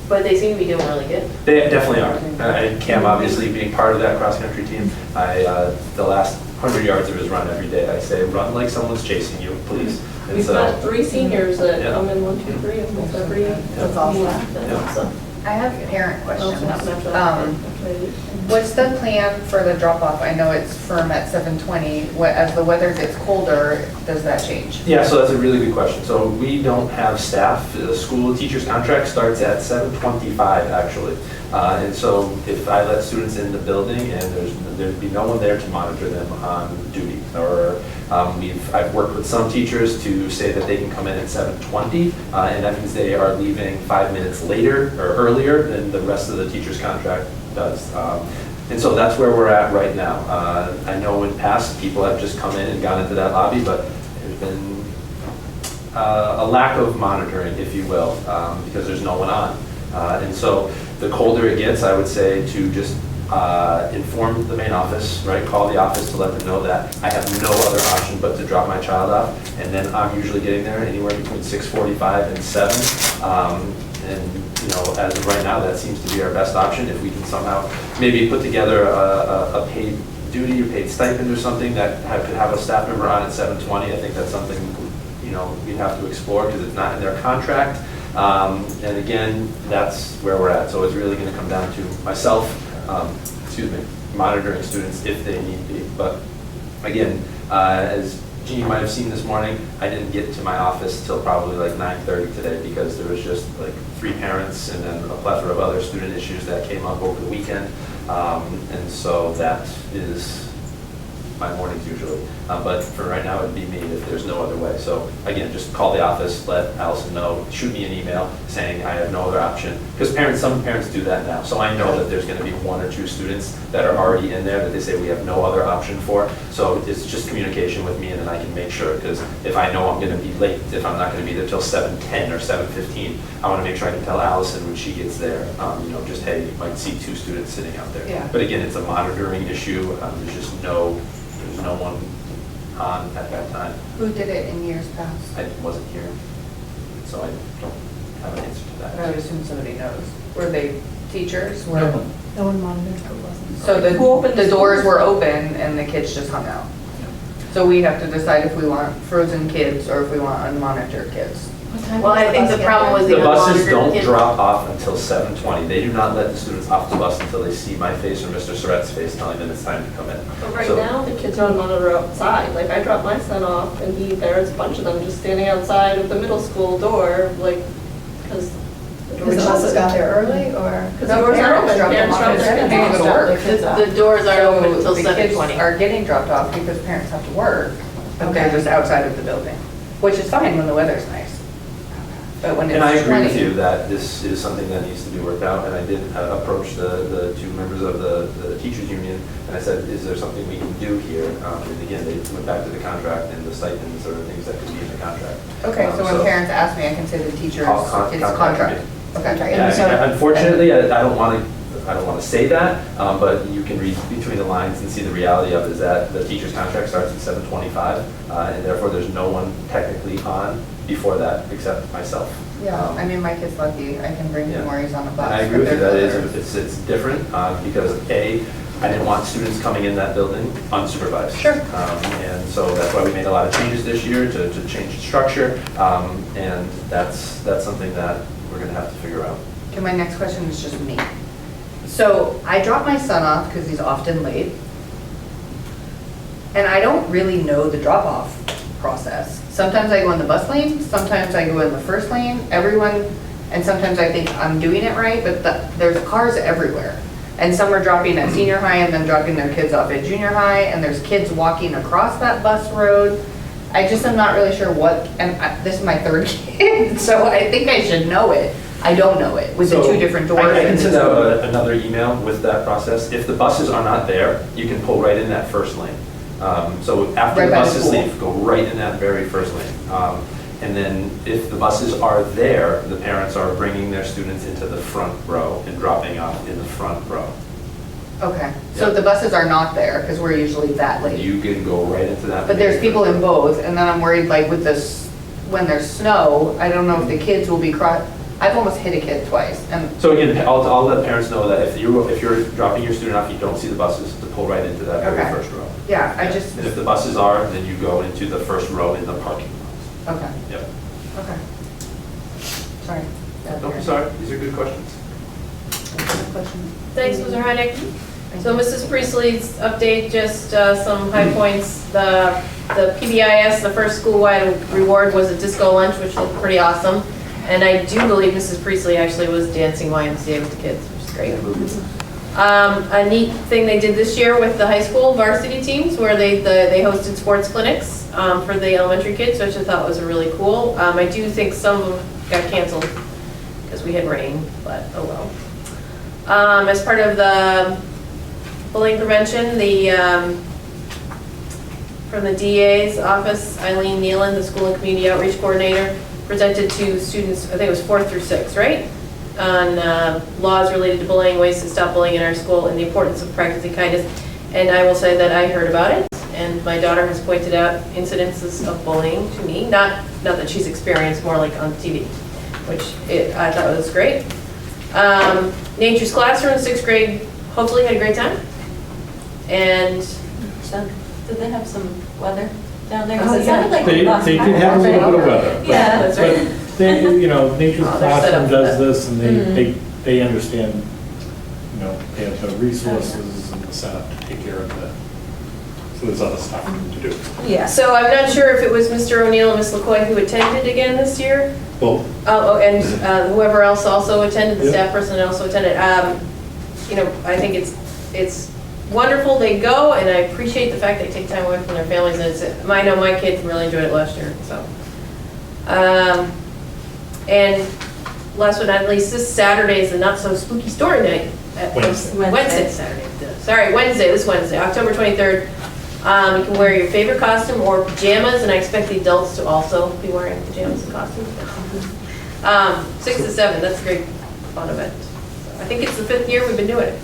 But they seem to be doing really good. They definitely are. And Cam obviously being part of that cross-country team, the last 100 yards of his run every day, I say, run like someone's chasing you, please. And We've so, got 3 seniors that Yeah. come in 1, 2, 3 almost every year. That's awesome. Yeah. So, I have parent also not questions. much What's the plan for the drop-off? I know it's firm at 7:20. As the weather gets colder, does that change? yeah, so that's a really good question. So we don't have staff. The school teacher's contract starts at 7:25 actually. And so if I let students in the building and there'd be no one there to monitor them on duty, or I've worked with some teachers to say that they can come in at 7:20, and that means they are leaving 5 minutes later or earlier than the rest of the teacher's contract does. And so that's where we're at right now. I know in past people have just come in and gone into that lobby, but there's been a lack of monitoring, if you will, because there's no one on. And so the colder it gets, I would say to just inform the main office, right? Call the office to let them know that I have no other option but to drop my child off. And then I'm usually getting there anywhere between 6:45 and 7. And as of right now, that seems to be our best option. If we can somehow maybe put together a paid duty or paid stipend or something that could have a staff member on at 7:20, I think that's something we'd have to explore because it's not in their contract. And again, that's where we're at. So it's really going to come down to myself, monitoring students if they need be. But again, as Jeannie might have seen this morning, I didn't get to my office till probably like 9:30 today because there was just like 3 parents and then a plethora of other student issues that came up over the weekend. And so that is my mornings usually. But for right now, it'd be me if there's no other way. So again, just call the office, let Allison know, shoot me an email saying I have no other option. Because some parents do that now. So I know that there's going to be 1 or 2 students that are already in there that they say we have no other option for. So it's just communication with me, and then I can make sure, because if I know I'm going to be late, if I'm not going to be there till 7:10 or 7:15, I want to make sure I can tell Allison when she gets there, just, hey, you might see 2 students sitting out there. Yeah. But again, it's a monitoring issue. There's just no one on at that time. Who did it in years past? I wasn't here, so I don't have an answer to But I that. would assume somebody knows. Were they teachers? No one. No one monitors who wasn't. So Who opened the the doors schools? were open and the kids just hung out. So we have to decide if we want frozen kids or if we want unmonitored kids. Well, I think the problem was The the buses unmonitored don't kids. drop off until 7:20. They do not let the students off the bus until they see my face or Mr. Surratt's face telling them it's time to come in. But right So- now, the kids are on monitor outside. Like, I dropped my son off, and there's a bunch of them just standing outside of the middle school door, like, because the Because the buses got there early, or? Because the doors are open, parents drop their kids Parents off. drop their kids The doors aren't open So until the 7:20. kids are getting dropped off because parents have to work, but they're Okay. just outside of the building, which is fine when the weather's nice. But when it's 20. And I agree with you that this is something that needs to be worked out, and I did approach the 2 members of the teachers union, and I said, is there something we can do here? And again, they went back to the contract and the stipends or things that could be in the contract. Okay, so when So- parents ask me, I can say the teacher's, I'll it's contact contract. you. Okay. Yeah, so- unfortunately, I don't want to say that, but you can read between the lines and see the reality of it is that the teacher's contract starts at 7:25, and therefore there's no one technically on before that except myself. Yeah, I mean, my kid's lucky, I can bring him Yeah. where he's on a bus. And I agree but with you, that there's others. it's different, because I didn't want students coming in that building unsupervised. Sure. And so that's why we made a lot of changes this year to change the structure, and that's something that we're gonna have to figure out. Okay, my next question is just me. So I drop my son off because he's often late. And I don't really know the drop-off process. Sometimes I go in the bus lane, sometimes I go in the first lane, and sometimes I think I'm doing it right, but there's cars everywhere. And some are dropping at senior high and then dropping their kids off at junior high, and there's kids walking across that bus road. I just am not really sure this is my 3rd kid, so I think I should know it. I don't know it with the So, 2 different doors. I can and send it's- out another email with that process. If the buses are not there, you can pull right in that first lane. So after Right the by the buses school. leave, go right in that very first lane. And then if the buses are there, the parents are bringing their students into the front row and dropping off in the front row. Okay, so Yeah. the buses are not there because we're usually that late. You can go right into that. But there's main people first in row. both, and then I'm worried like with this, when there's snow, I don't know if the kids will be I've almost hit a kid twice, and, So again, I'll let parents know that if you're dropping your student off, you don't see the buses, to pull right into that very Okay. first row. yeah, I just, And if the buses are, then you go into the first row in the parking lots. okay, Yep. okay. Sorry. No, sorry, these are good questions. Thanks, Mr. Heineck. So Mrs. Priestley's update, just some high points. The PBIS, the first school-wide reward was a disco lunch, which looked pretty awesome. And I do believe Mrs. Priestley actually was dancing YMCA with the kids, which is great. A neat thing they did this year with the high school varsity teams, where they hosted sports clinics for the elementary kids, which I thought was really cool. I do think some of them got canceled because we had rain, but oh well. As part of the bullying prevention, from the DA's office, Eileen Nealon, the school and community outreach coordinator, presented to students, I think it was 4th through 6th, right? On laws related to bullying, ways to stop bullying in our school, and the importance of practicing kindness. And I will say that I heard about it, and my daughter has pointed out incidences of bullying to me, not that she's experienced, more like on TV, which I thought was great. Nature's Classroom, 6th grade, hopefully had a great time. And So, did they have some weather down there? Oh, 'Cause it sounded like They we lost did power. have a little bit of weather. but- Yeah, that's right. But they, Nature's Oh, they're set Classroom up does for that. this, and they understand, they have the resources and the setup to take care of that. So there's other stuff to do. Yeah. so I'm not sure if it was Mr. O'Neill and Ms. LaCoy who attended again this year. Both. Oh, and whoever else also attended, the Yeah. staff person also attended. I think it's wonderful, they go, and I appreciate the fact they take time away from their families, and I know my kids really enjoyed it last year, so. And last but not least, this Saturday is the Not So Spooky Story Night. Wednesday. Sorry, this Wednesday, October 23rd. You can wear your favorite costume or pajamas, and I expect the adults to also be wearing pajamas and costumes. 6 to 7, that's a great fun event. I think it's the 5th year we've been doing it.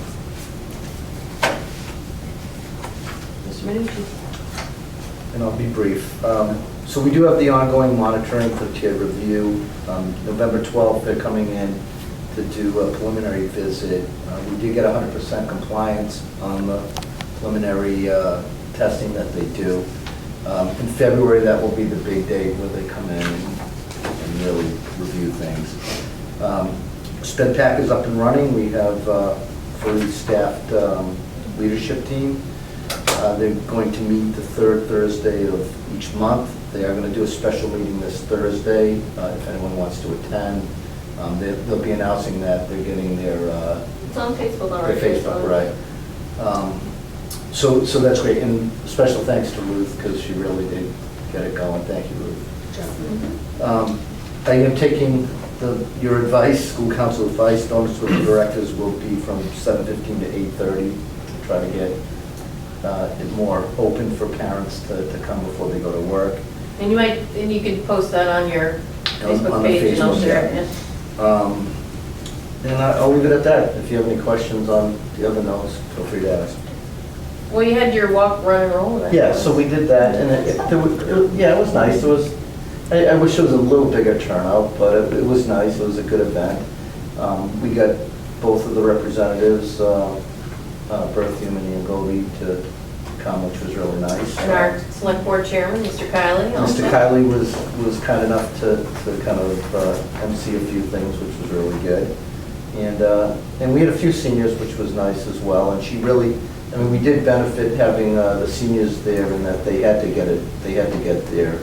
Mr. Minucci. And I'll be brief. So we do have the ongoing monitoring for tier review. November 12th, they're coming in to do a preliminary visit. We did get 100% compliance on the preliminary testing that they do. In February, that will be the big day where they come in and really review things. Sped Pack is up and running. We have a fully staffed leadership team. They're going to meet the 3rd Thursday of each month. They are going to do a special meeting this Thursday, if anyone wants to attend. They'll be announcing that they're getting their It's on Facebook their already. Facebook, right. So that's great, and special thanks to Ruth, because she really did get it going. Thank you, Ruth. I am taking your advice, school council advice. Donuts with the directors will be from 7:15 to 8:30 to try to get it more open for parents to come before they go to work. And you could post that on your Facebook On the page, and I'll Facebook, share it. yeah. And I'll leave it at that. If you have any questions on the other notes, feel free to ask. Well, you had your walk, run, and roll. right? Yeah, so we did that, and it was nice. I wish it was a little bigger turnout, but it was nice. It was a good event. We got both of the representatives, Berthium and Yangobi, to come, which was really nice. And our select board chairman, Mr. Kiley. also. Mr. Kiley was kind enough to kind of MC a few things, which was really good. And we had a few seniors, which was nice as well. And she really, I mean, we did benefit having the seniors there in that they had to get their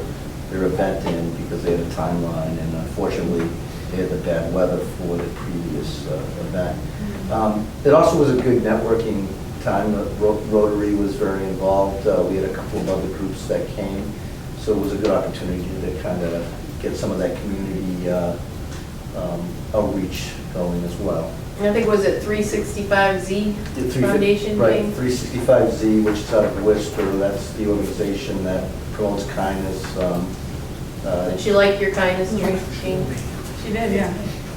event in because they had a timeline, and unfortunately they had the bad weather for the previous event. It also was a good networking time. Rotary was very involved. We had a couple of other groups that came, so it was a good opportunity to kind of get some of that community outreach going as well. I think, was it 365Z Foundation Right, thing? 365Z, which is out of Worcester. That's the organization that promotes kindness. Did she like your kindness, Jean? She did, yeah.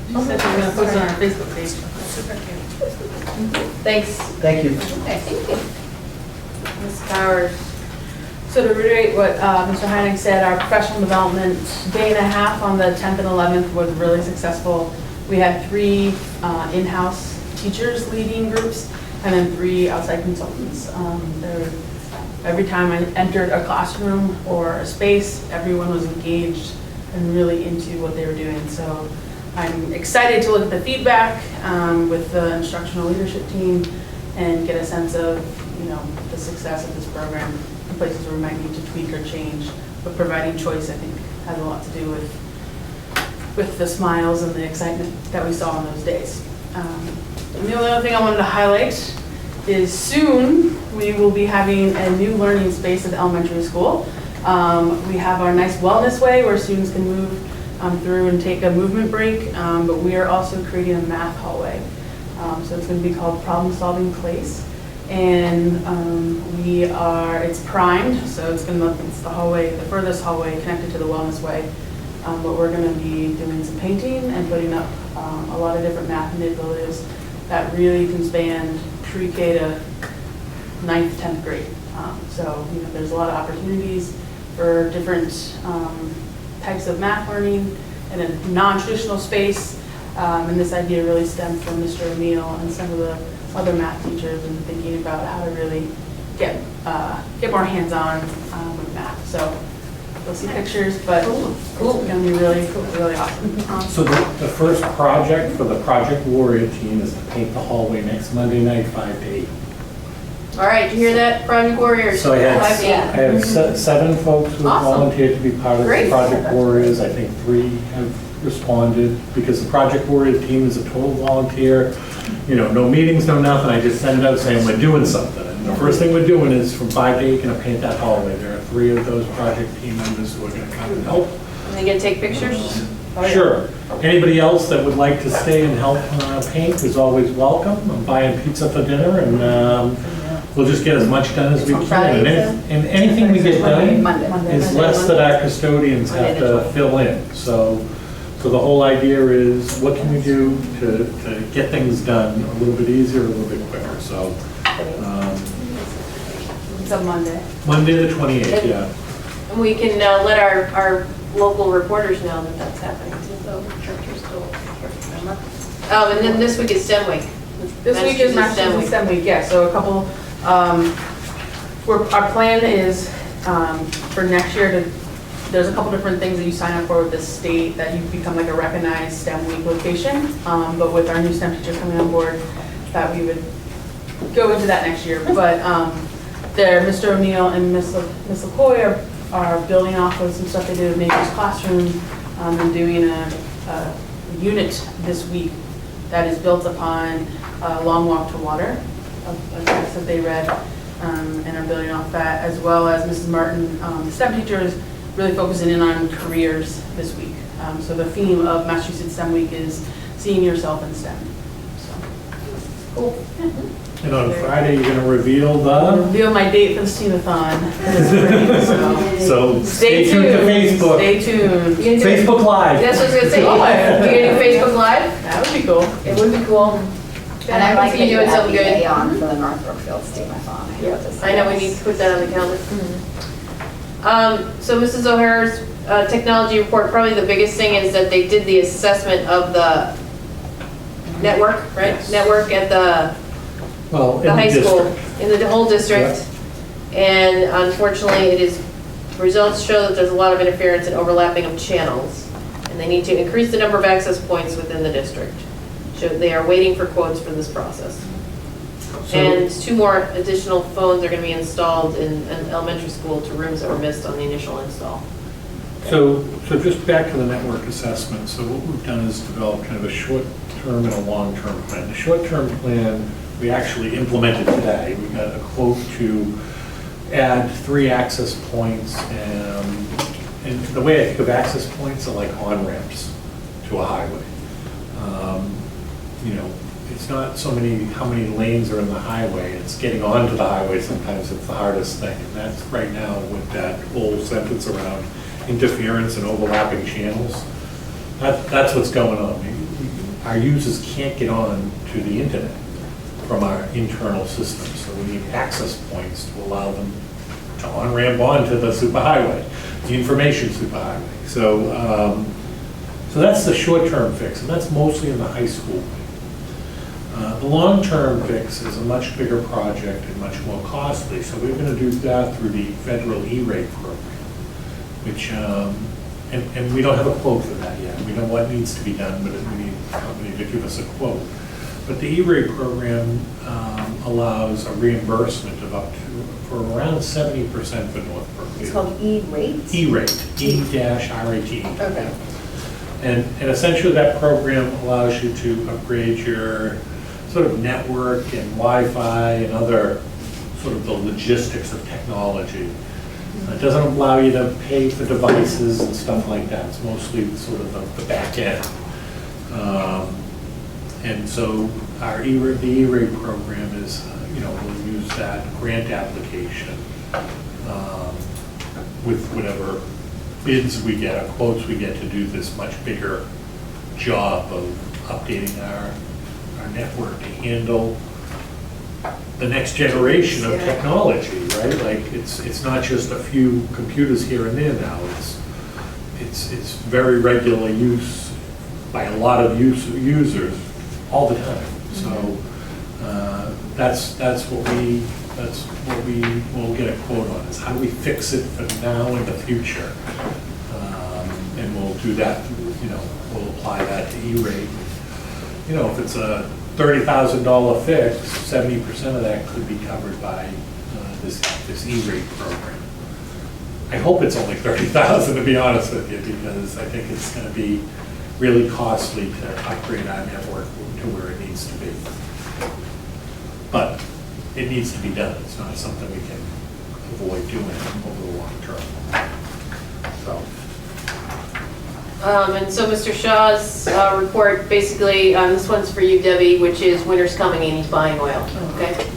She said she was gonna post it on our Facebook page. Thanks, Thank you. Okay, thank you. Ms. Powers. So to reiterate what Mr. Heining said, our professional development day and a half on the 10th and 11th was really successful. We had 3 in-house teachers leading groups and then 3 outside consultants. Every time I entered a classroom or a space, everyone was engaged and really into what they were doing. So I'm excited to look at the feedback with the instructional leadership team and get a sense of, the success of this program in places where we might need to tweak or change. But providing choice, I think, has a lot to do with the smiles and the excitement that we saw on those days. And the only other thing I wanted to highlight is soon we will be having a new learning space at the elementary school. We have our nice wellness way where students can move through and take a movement break, but we are also creating a math hallway. So it's going to be called Problem Solving Place. And it's primed, so it's the hallway, the furthest hallway connected to the wellness way. But we're going to be doing some painting and putting up a lot of different math manipulatives that really can span pre-K to 9th, 10th grade. So there's a lot of opportunities for different types of math learning in a non-traditional space. And this idea really stemmed from Mr. O'Neill and some of the other math teachers and thinking about how to really get more hands-on with math. So you'll see pictures, but it's going to be really, really awesome. So the first project for the Project Warrior team is to paint the hallway next Monday night, 5 to 8. All right, did you hear that, Project Warriors? So I had 5 to 8. 7 folks who have Awesome. volunteered to be part of the Great. Project Warriors. I think 3 have responded because the Project Warrior team is a total volunteer. No meetings, no nothing. I just send it out saying we're doing something. And The first thing we're doing is from 5 to 8, going to paint that hallway. There are 3 of those project team members who are going to come and help. And they gonna take pictures? Sure. Anybody else that would like to stay and help paint is always welcome. I'm buying pizza for dinner, and we'll just get as much done as we can. And anything we get done is less that our custodians have to fill in. So the whole idea is, what can we do to get things done a little bit easier, a little bit quicker? So It's a Monday. Monday the 28th, yeah. And we can let our local reporters know that that's happening too. And then this week is STEM week. This week is Massachusetts STEM Week, yeah, so a couple, our plan is for next year there's a couple different things that you sign up for with the state, that you become like a recognized STEM week location, but with our new STEM teachers coming on board, that we would go into that next year. But Mr. O'Neill and Ms. LaCoy are building off of some stuff they did with Nature's Classroom, and doing a unit this week that is built upon Long Walk to Water, a text that they read, and are building off that, as well as Mrs. Martin, the STEM teacher, is really focusing in on careers this week. So the theme of Massachusetts STEM Week is seeing yourself in STEM. So, cool. And on Friday, you're going to reveal the... Reveal my date for the Steam-a-thon this spring, So stay tuned to Facebook. Stay tuned. Facebook Live. That's what I was gonna say. You gonna do Facebook Live? That would be cool. It would be cool. And I'd like to to do do it something good. on for the North Brookfield Steam-a-thon. I know we need to put that on the calendar. So Mrs. O'Hara's technology report, probably the biggest thing is that they did the assessment of the network, right? Yes. Network at the high school, in the whole district. And unfortunately, results show that there's a lot of interference and overlapping of channels. And they need to increase the number of access points within the district. So they are waiting for quotes for this process. And 2 more additional phones are going to be installed in an elementary school to rooms that were missed on the initial install. So just back to the network assessment. So what we've done is develop kind of a short-term and a long-term plan. The short-term plan we actually implemented today. We got a quote to add 3 access points, and the way I think of access points are like on-ramps to a highway. It's not so many how many lanes are in the highway, it's getting onto the highway sometimes it's the hardest thing. And that's right now with that whole sentence around interference and overlapping channels. That's what's going on. Our users can't get on to the internet from our internal system, so we need access points to allow them to on-ramp onto the superhighway, the information superhighway. So that's the short-term fix, and that's mostly in the high school. The long-term fix is a much bigger project and much more costly, so we're going to do that through the federal E-rate program, which, and we don't have a quote for that yet. We know what needs to be done, but we need a company to give us a quote. But the E-rate program allows a reimbursement of up to, for around 70% for North Brookfield. It's called E-rate? E-rate, E-R-A-T. Okay. And essentially that program allows you to upgrade your sort of network and Wi-Fi and other sort of the logistics of technology. It doesn't allow you to pay for devices and stuff like that. It's mostly sort of the back end. And so the E-rate program is, we'll use that grant application with whatever bids we get, or quotes we get to do this much bigger job of updating our network to handle the next generation of technology, right? Like it's not just a few computers here and there now. It's very regular use by a lot of users all the time. So that's what we will get a quote on, is how do we fix it for now and the future. And we'll do that, we'll apply that to E-rate. If it's a $30,000 fix, 70% of that could be covered by this E-rate program. I hope it's only $30,000, to be honest with you, because I think it's going to be really costly to upgrade our network to where it needs to be. But it needs to be done. It's not something we can avoid doing over the long term. So, And so Mr. Shaw's report, basically, this one's for you, Debbie, which is winter's coming and he's buying oil, okay?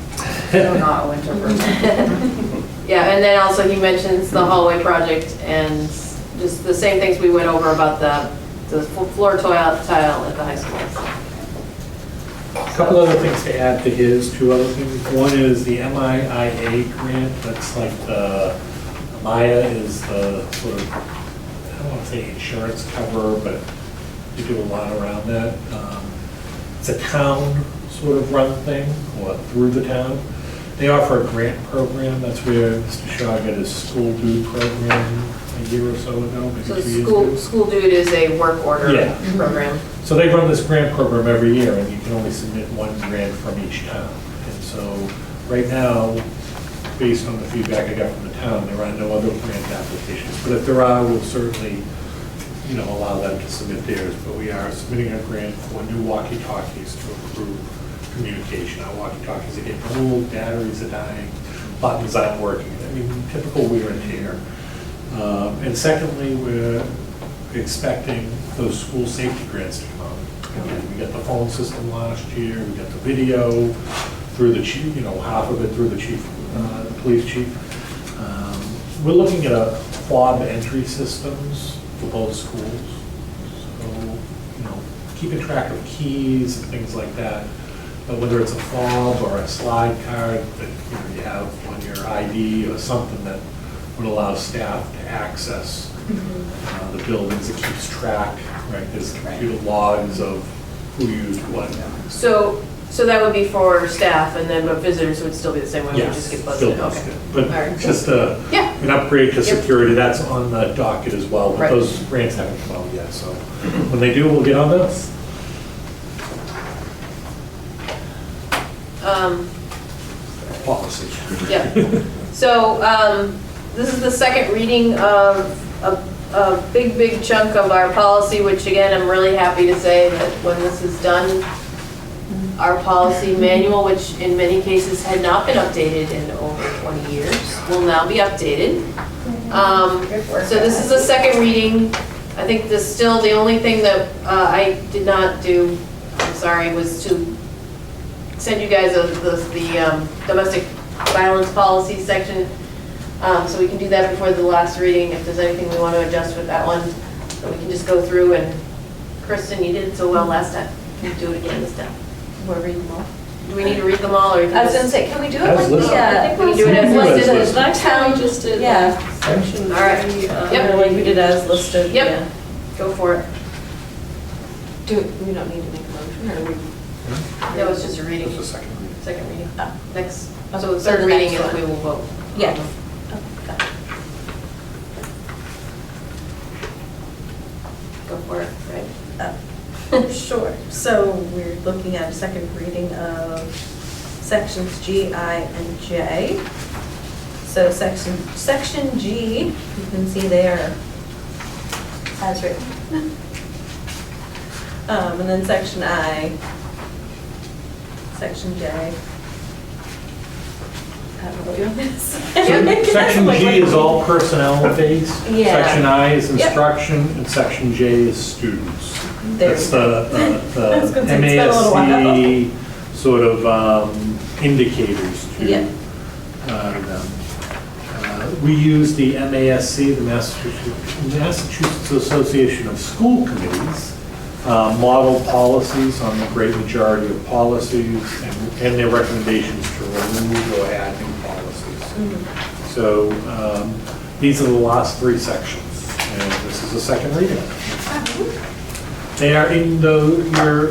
No, not a winter person. Yeah, and then also he mentions the hallway project and just the same things we went over about the floor tile at the high school. a couple other things to add to his, two other things. One is the MIA grant, that's like the, Maya is the sort of, I don't want to say insurance cover, but you do a lot around that. It's a town sort of run thing, or through the town. They offer a grant program, that's where Mr. Shaw got his school dude program a year or so ago, maybe So 2 years ago. school dude is a work order Yeah. program. So they run this grant program every year, and you can only submit one grant from each town. And so, right now, based on the feedback I got from the town, there are no other grant applications. But if there are, we'll certainly, allow them to submit theirs. But we are submitting a grant for new walkie-talkies to improve communication. Our walkie-talkies are getting old, batteries are dying, buttons aren't working. I mean, typical wear and tear. And secondly, we're expecting those school safety grants to come out. Again, we got the phone system last year, we got the video through the chief, half of it through the chief, the police chief. We're looking at a fob entry systems for both schools. So, keeping track of keys and things like that. But whether it's a fob or a slide card that you have on your ID or something that would allow staff to access the buildings, it keeps track, right? There's computer logs of who used what. So that would be for staff, and then but visitors would still be the same way, we Yes, just get still buzzed. Okay. busted. But All right. just Yeah. an upgrade to Yep. security, that's on the docket as well, but Right. those grants haven't come out yet, so when they do, we'll get on this. Policy. Yeah. So this is the second reading of a big chunk of our policy, which again, I'm really happy to say that when this is done, our policy manual, which in many cases had not been updated in over 20 years, will now be updated. So this is a second reading. I think this still, the only thing that I did not do, I'm sorry, was to send you guys the domestic violence policy section. So we can do that before the last reading if there's anything we want to adjust with that one. So we can just go through and, Kristen, you did it so well last time. Can you do it again this time? We'll read them all. Do we need to read them all, or? I was gonna say, can we do it As like listed. We can do it as listed. Last time we just did Yeah. section All right. 3, Yep. like we did as listed. Yep. yeah. Go for it. We don't need to make a motion, or we? No, it's just a reading, Just a second reading. second reading. Oh. Next, Oh, so the so third the reading next is one. we will vote. Yeah. Go for it, right? Sure. So we're looking at a second reading of sections G, I, and J. So section G, you can see there as written. And then section I, section J. I don't know what you want me to say. Section G is all personnel based. Yeah. Section I is Yep. instruction, and section J is students. There That's we go. the I was gonna say, it's been a little MASC sort of indicators to Yeah. them. We use the MASC, the Massachusetts Association of School Committees, model policies on the great majority of policies and their recommendations to remove or add new policies. So these are the last three sections, and this is the second reading. They are in your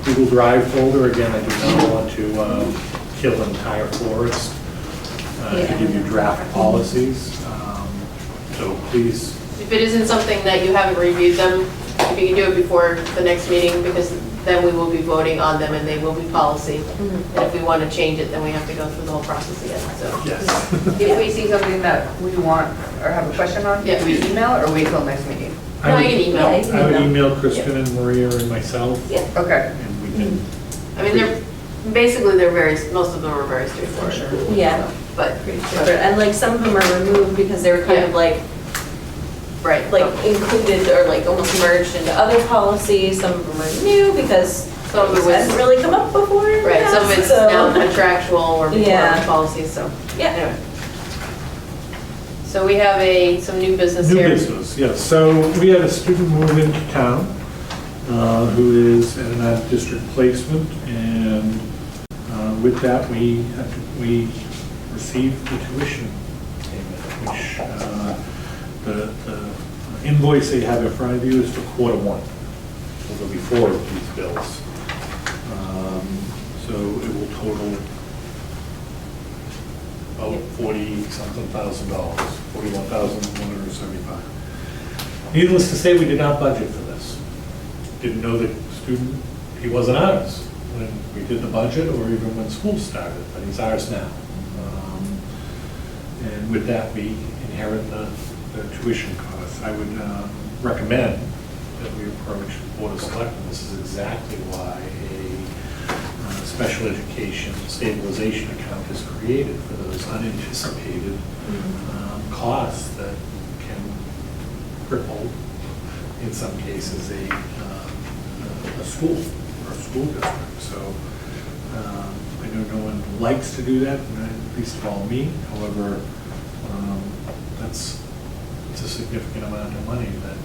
Google Drive folder. Again, I do not want to kill an entire forest to give you draft policies. So please. If it isn't something that you haven't reviewed them, if you can do it before the next meeting, because then we will be voting on them and they will be policy. And if we want to change it, then we have to go through the whole process again, so. Yes. If we see something that we want or have a question on, Yeah. do we email or wait till next meeting? No, you can email. Yeah. I would email Kristen and Maria and myself, Yeah. Okay. and we can. I mean, Basically, most of them are very straightforward. Yeah. But, Pretty straightforward. And like some of them are removed because they were kind of like right. included or like almost merged into other policies. Some of them are new because Some of it it hasn't was, really come up before. in the right, some of past, it's so- now contractual or before Yeah. policies, so. Yeah. Anyway. So we have some new business New here. business, yes. So we had a student move into town who is in an out-of-district placement, and with that, we received the tuition payment, which the invoice they have in front of you is for Q1. So there'll be 4 of these bills. So it will total about $40-something thousand, $41,175. Needless to say, we did not budget for this. Didn't know the student, he wasn't ours when we did the budget or even when school started, but he's ours now. And with that, we inherit the tuition costs. I would recommend that we approach the Board of Selectmen. This is exactly why a special education stabilization account is created for those unanticipated costs that can cripple, in some cases, a school or a school district. So I know no one likes to do that, least of all me. However, it's a significant amount of money that,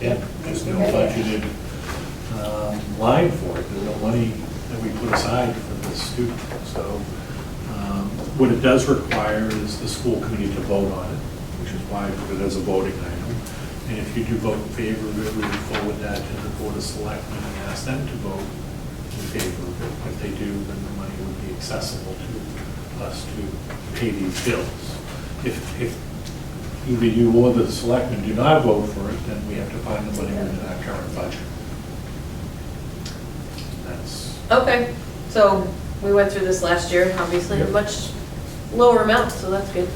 yeah, there's no budgeted line for it. There's no money that we put aside for this student. So what it does require is the school committee to vote on it, which is why I put it as a voting item. And if you do vote in favor of it, we would forward that to the Board of Selectmen and ask them to vote in favor of it. If they do, then the money would be accessible to us to pay these bills. If either you or the selectmen do not vote for it, then we have to find the money within our current budget. That's, Okay, so we went through this last year, obviously, a much lower amount, so that's good.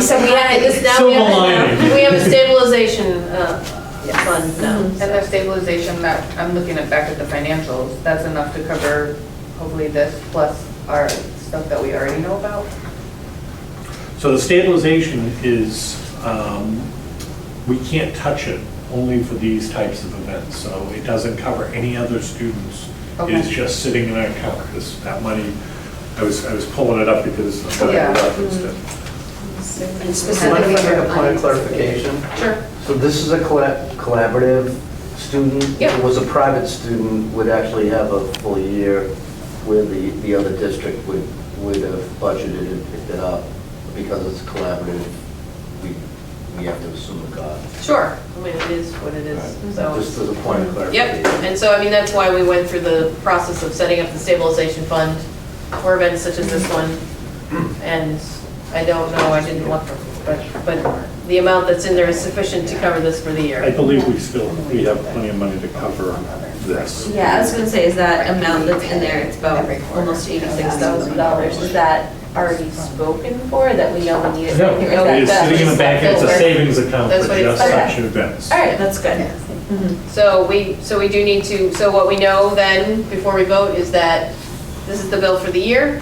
So we had this now, Silver lining. we have a stabilization fund now. And the stabilization that, I'm looking back at the financials, that's enough to cover hopefully this plus our stuff that we already know about. so the stabilization is, we can't touch it only for these types of events. So it doesn't cover any other students. It is Okay. just sitting in an account, because that money, I was pulling it up because I'm going Yeah. to reference it. And Can I specifically make for a point of clarification? Sure. So this is a collaborative student? Yep. If it was a private student, would actually have a full year where the other district would have budgeted it up. Because it's collaborative, we have to assume the cost. Sure, I mean, it is what it is, so. Just as a point of clarification. Yep, and so, I mean, that's why we went through the process of setting up the stabilization fund for events such as this one. And I don't know, I didn't look, but the amount that's in there is sufficient to cover this for the I year. believe we have plenty of money to cover this. Yeah, I was gonna say, is that amount that's in there, it's about almost $86,000. Is that already spoken for, that we know we need it? No, Or is that it is just- sitting in the bank, it's a savings account That's for what it's- just okay. such events. All right, that's good. So we do need to, so what we know then, before we vote, is that this is the bill for the year.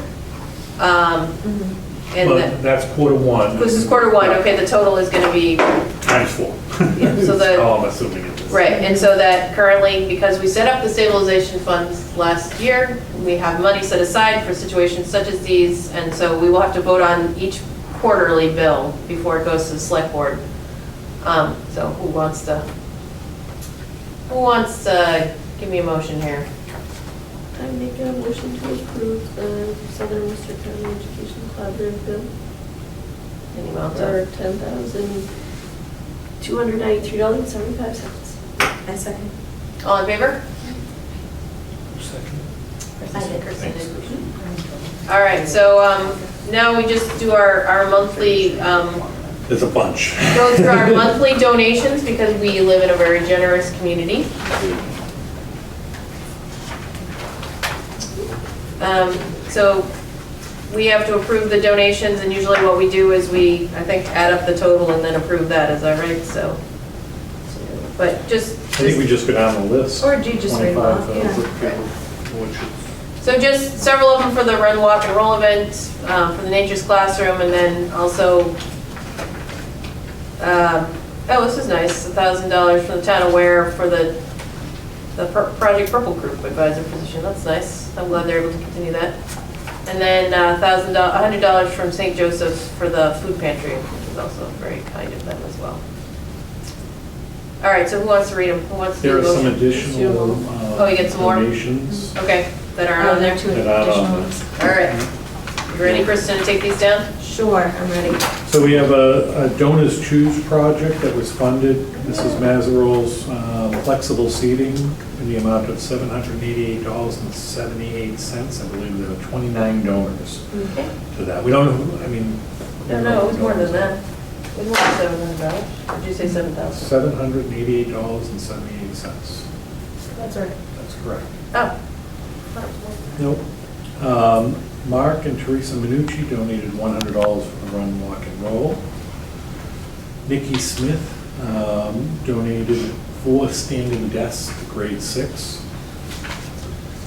And Well, that, that's Q1. this is Q1, okay, the total is gonna be, Times 4. Yeah, so the- Oh, I'm assuming it is. right, and so that currently, because we set up the stabilization funds last year, we have money set aside for situations such as these, and so we will have to vote on each quarterly bill before it goes to the select board. So who wants to give me a motion here? I make a motion to approve the Southern Worcester County Education Collaborative Bill Any amount for of, $10,293.75. I second. all in favor? Second. I did. Kristen did. All right, so now we just do our monthly, There's a bunch. go through our monthly donations because we live in a very generous community. So we have to approve the donations, and usually what we do is we, I think, add up the total and then approve that, is that right? So But just. I think we just go down the list. Or do you just read them off? 25,000 Yeah. people, which is- So just several of them for the Run, Walk, and Roll event, for the Nature's Classroom, and then also, oh, this is nice, $1,000 from the town of Ware for the Project Purple Group advisor position. That's nice. I'm glad they're able to continue that. And then $100 from St. Joseph's for the food pantry, which is also very kind of them as well. All right, so who wants to read them? Who wants to do There are the some motion? additional Oh, you get some more? donations Okay, that are on there. Two that add additional on. ones. All right. You ready, Kristen, to take these down? Sure, I'm ready. So we have a Donors Choose project that was funded. Mrs. Mazerol's flexible seating in the amount of $788.78. I believe there were 29 donors Okay. to that. We don't know, I mean. No, it was more than that. It was more than $700. Did you say 7,000? $788.78. That's right. That's correct. Oh. Nope. Mark and Teresa Minucci donated $100 for the Run, Walk, and Roll. Nikki Smith donated 4 standing desks to grade 6.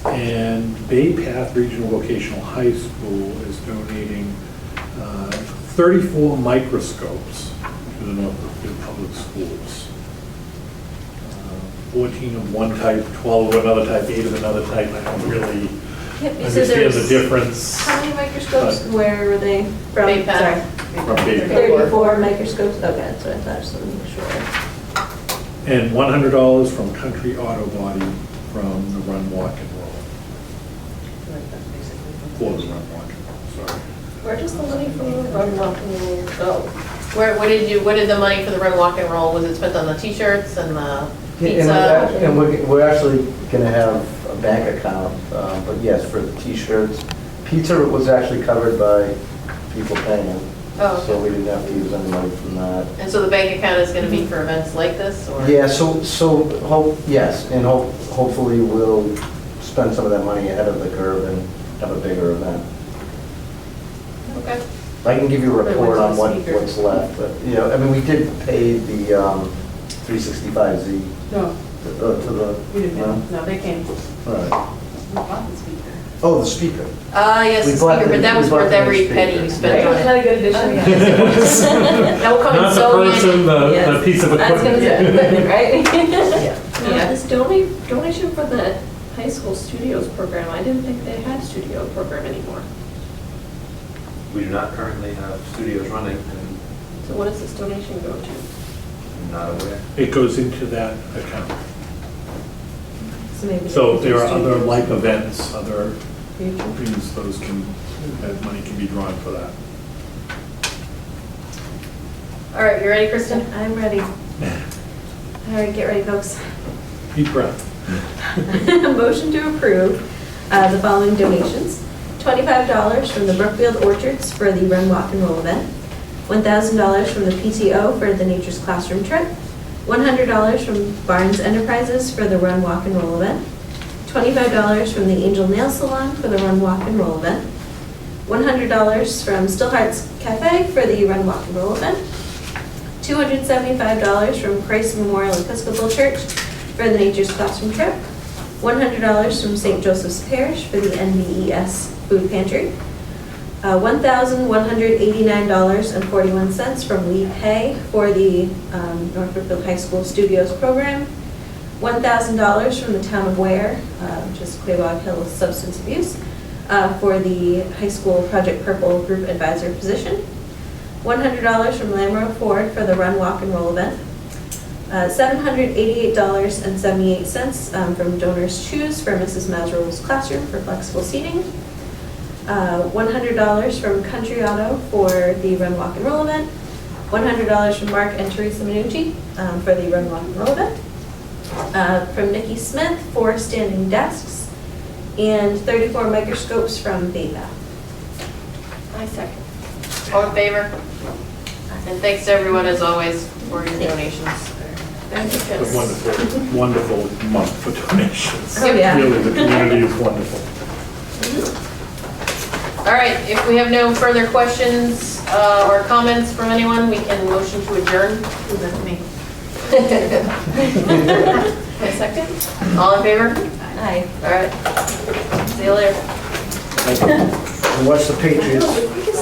And Bay Path Regional Vocational High School is donating 34 microscopes to the Northfield Public Schools. 14 of one type, 12 of another type, 8 of another type. I don't really Yep, you said understand the there's, difference. how many microscopes, where were they from? Bay Path. Sorry. From Bay Path. 34 microscopes, okay, that's what I thought, just wanted to make sure. And $100 from Country Auto Body from the Run, Walk, and Roll. For the Run, Walk, and Roll, sorry. Where does the money from the Run, Walk, and Roll go? What did the money for the Run, Walk, and Roll, was it spent on the t-shirts and the And pizza? we're actually gonna have a bank account, but yes, for the t-shirts. Pizza was actually covered by people paying, Oh, so okay. we didn't have to use any money from that. And so the bank account is gonna be for events like this, or? Yeah, yes, and hopefully we'll spend some of that money ahead of the curve and have a bigger event. Okay. I can give you a Wait, report what's on the speaker? what's left, but, you know, I mean, we did pay the 365Z No, to the, we didn't, no? no, they came. All right. We bought the speaker. Oh, the speaker. Yes, We the bought speaker, the- but that we was bought worth the every speaker. penny you It spent was on not it. a good addition. That will come in Not the so handy. person, the Yes. piece of I was gonna equipment. say, equipment, right? Now, this donation for the high school studios program, I didn't think they had studio program anymore. We do not currently have studios running, and So what does this donation go to? I'm not aware. It goes into that account. So maybe. So they there are could do other studios. like events, other Future. things, that money can be drawn for that. All right, you ready, Kristen? I'm ready. All right, get ready, folks. Deep breath. Motion to approve the following donations. $25 from the Brookfield Orchards for the Run, Walk, and Roll event. $1,000 from the PTO for the Nature's Classroom trip. $100 from Barnes Enterprises for the Run, Walk, and Roll event. $25 from the Angel Nail Salon for the Run, Walk, and Roll event. $100 from Still Hearts Cafe for the Run, Walk, and Roll event. $275 from Christ Memorial Episcopal Church for the Nature's Classroom trip. $100 from St. Joseph's Parish for the NVES Food Pantry. $1,189.41 from We Pay for the North Brookfield High School Studios program. $1,000 from the town of Ware, which is Quabog Hill Substance Abuse, for the high school Project Purple group advisor position. $100 from Lamro Ford for the Run, Walk, and Roll event. $788.78 from Donors Choose for Mrs. Mazerol's classroom for flexible seating. $100 from Country Auto for the Run, Walk, and Roll event. $100 from Mark and Teresa Minucci for the Run, Walk, and Roll event. From Nikki Smith for standing desks. And 34 microscopes from Bay Path. I second. All in favor? And thanks to everyone, as always, for your donations. Thank you, A Jess. wonderful, wonderful month for donations. Oh, yeah. Really, the community is wonderful. All right, if we have no further questions or comments from anyone, we can motion to adjourn. Is that me? My second. All in favor? Aye. All right. See you later. And watch the Patriots. The quickest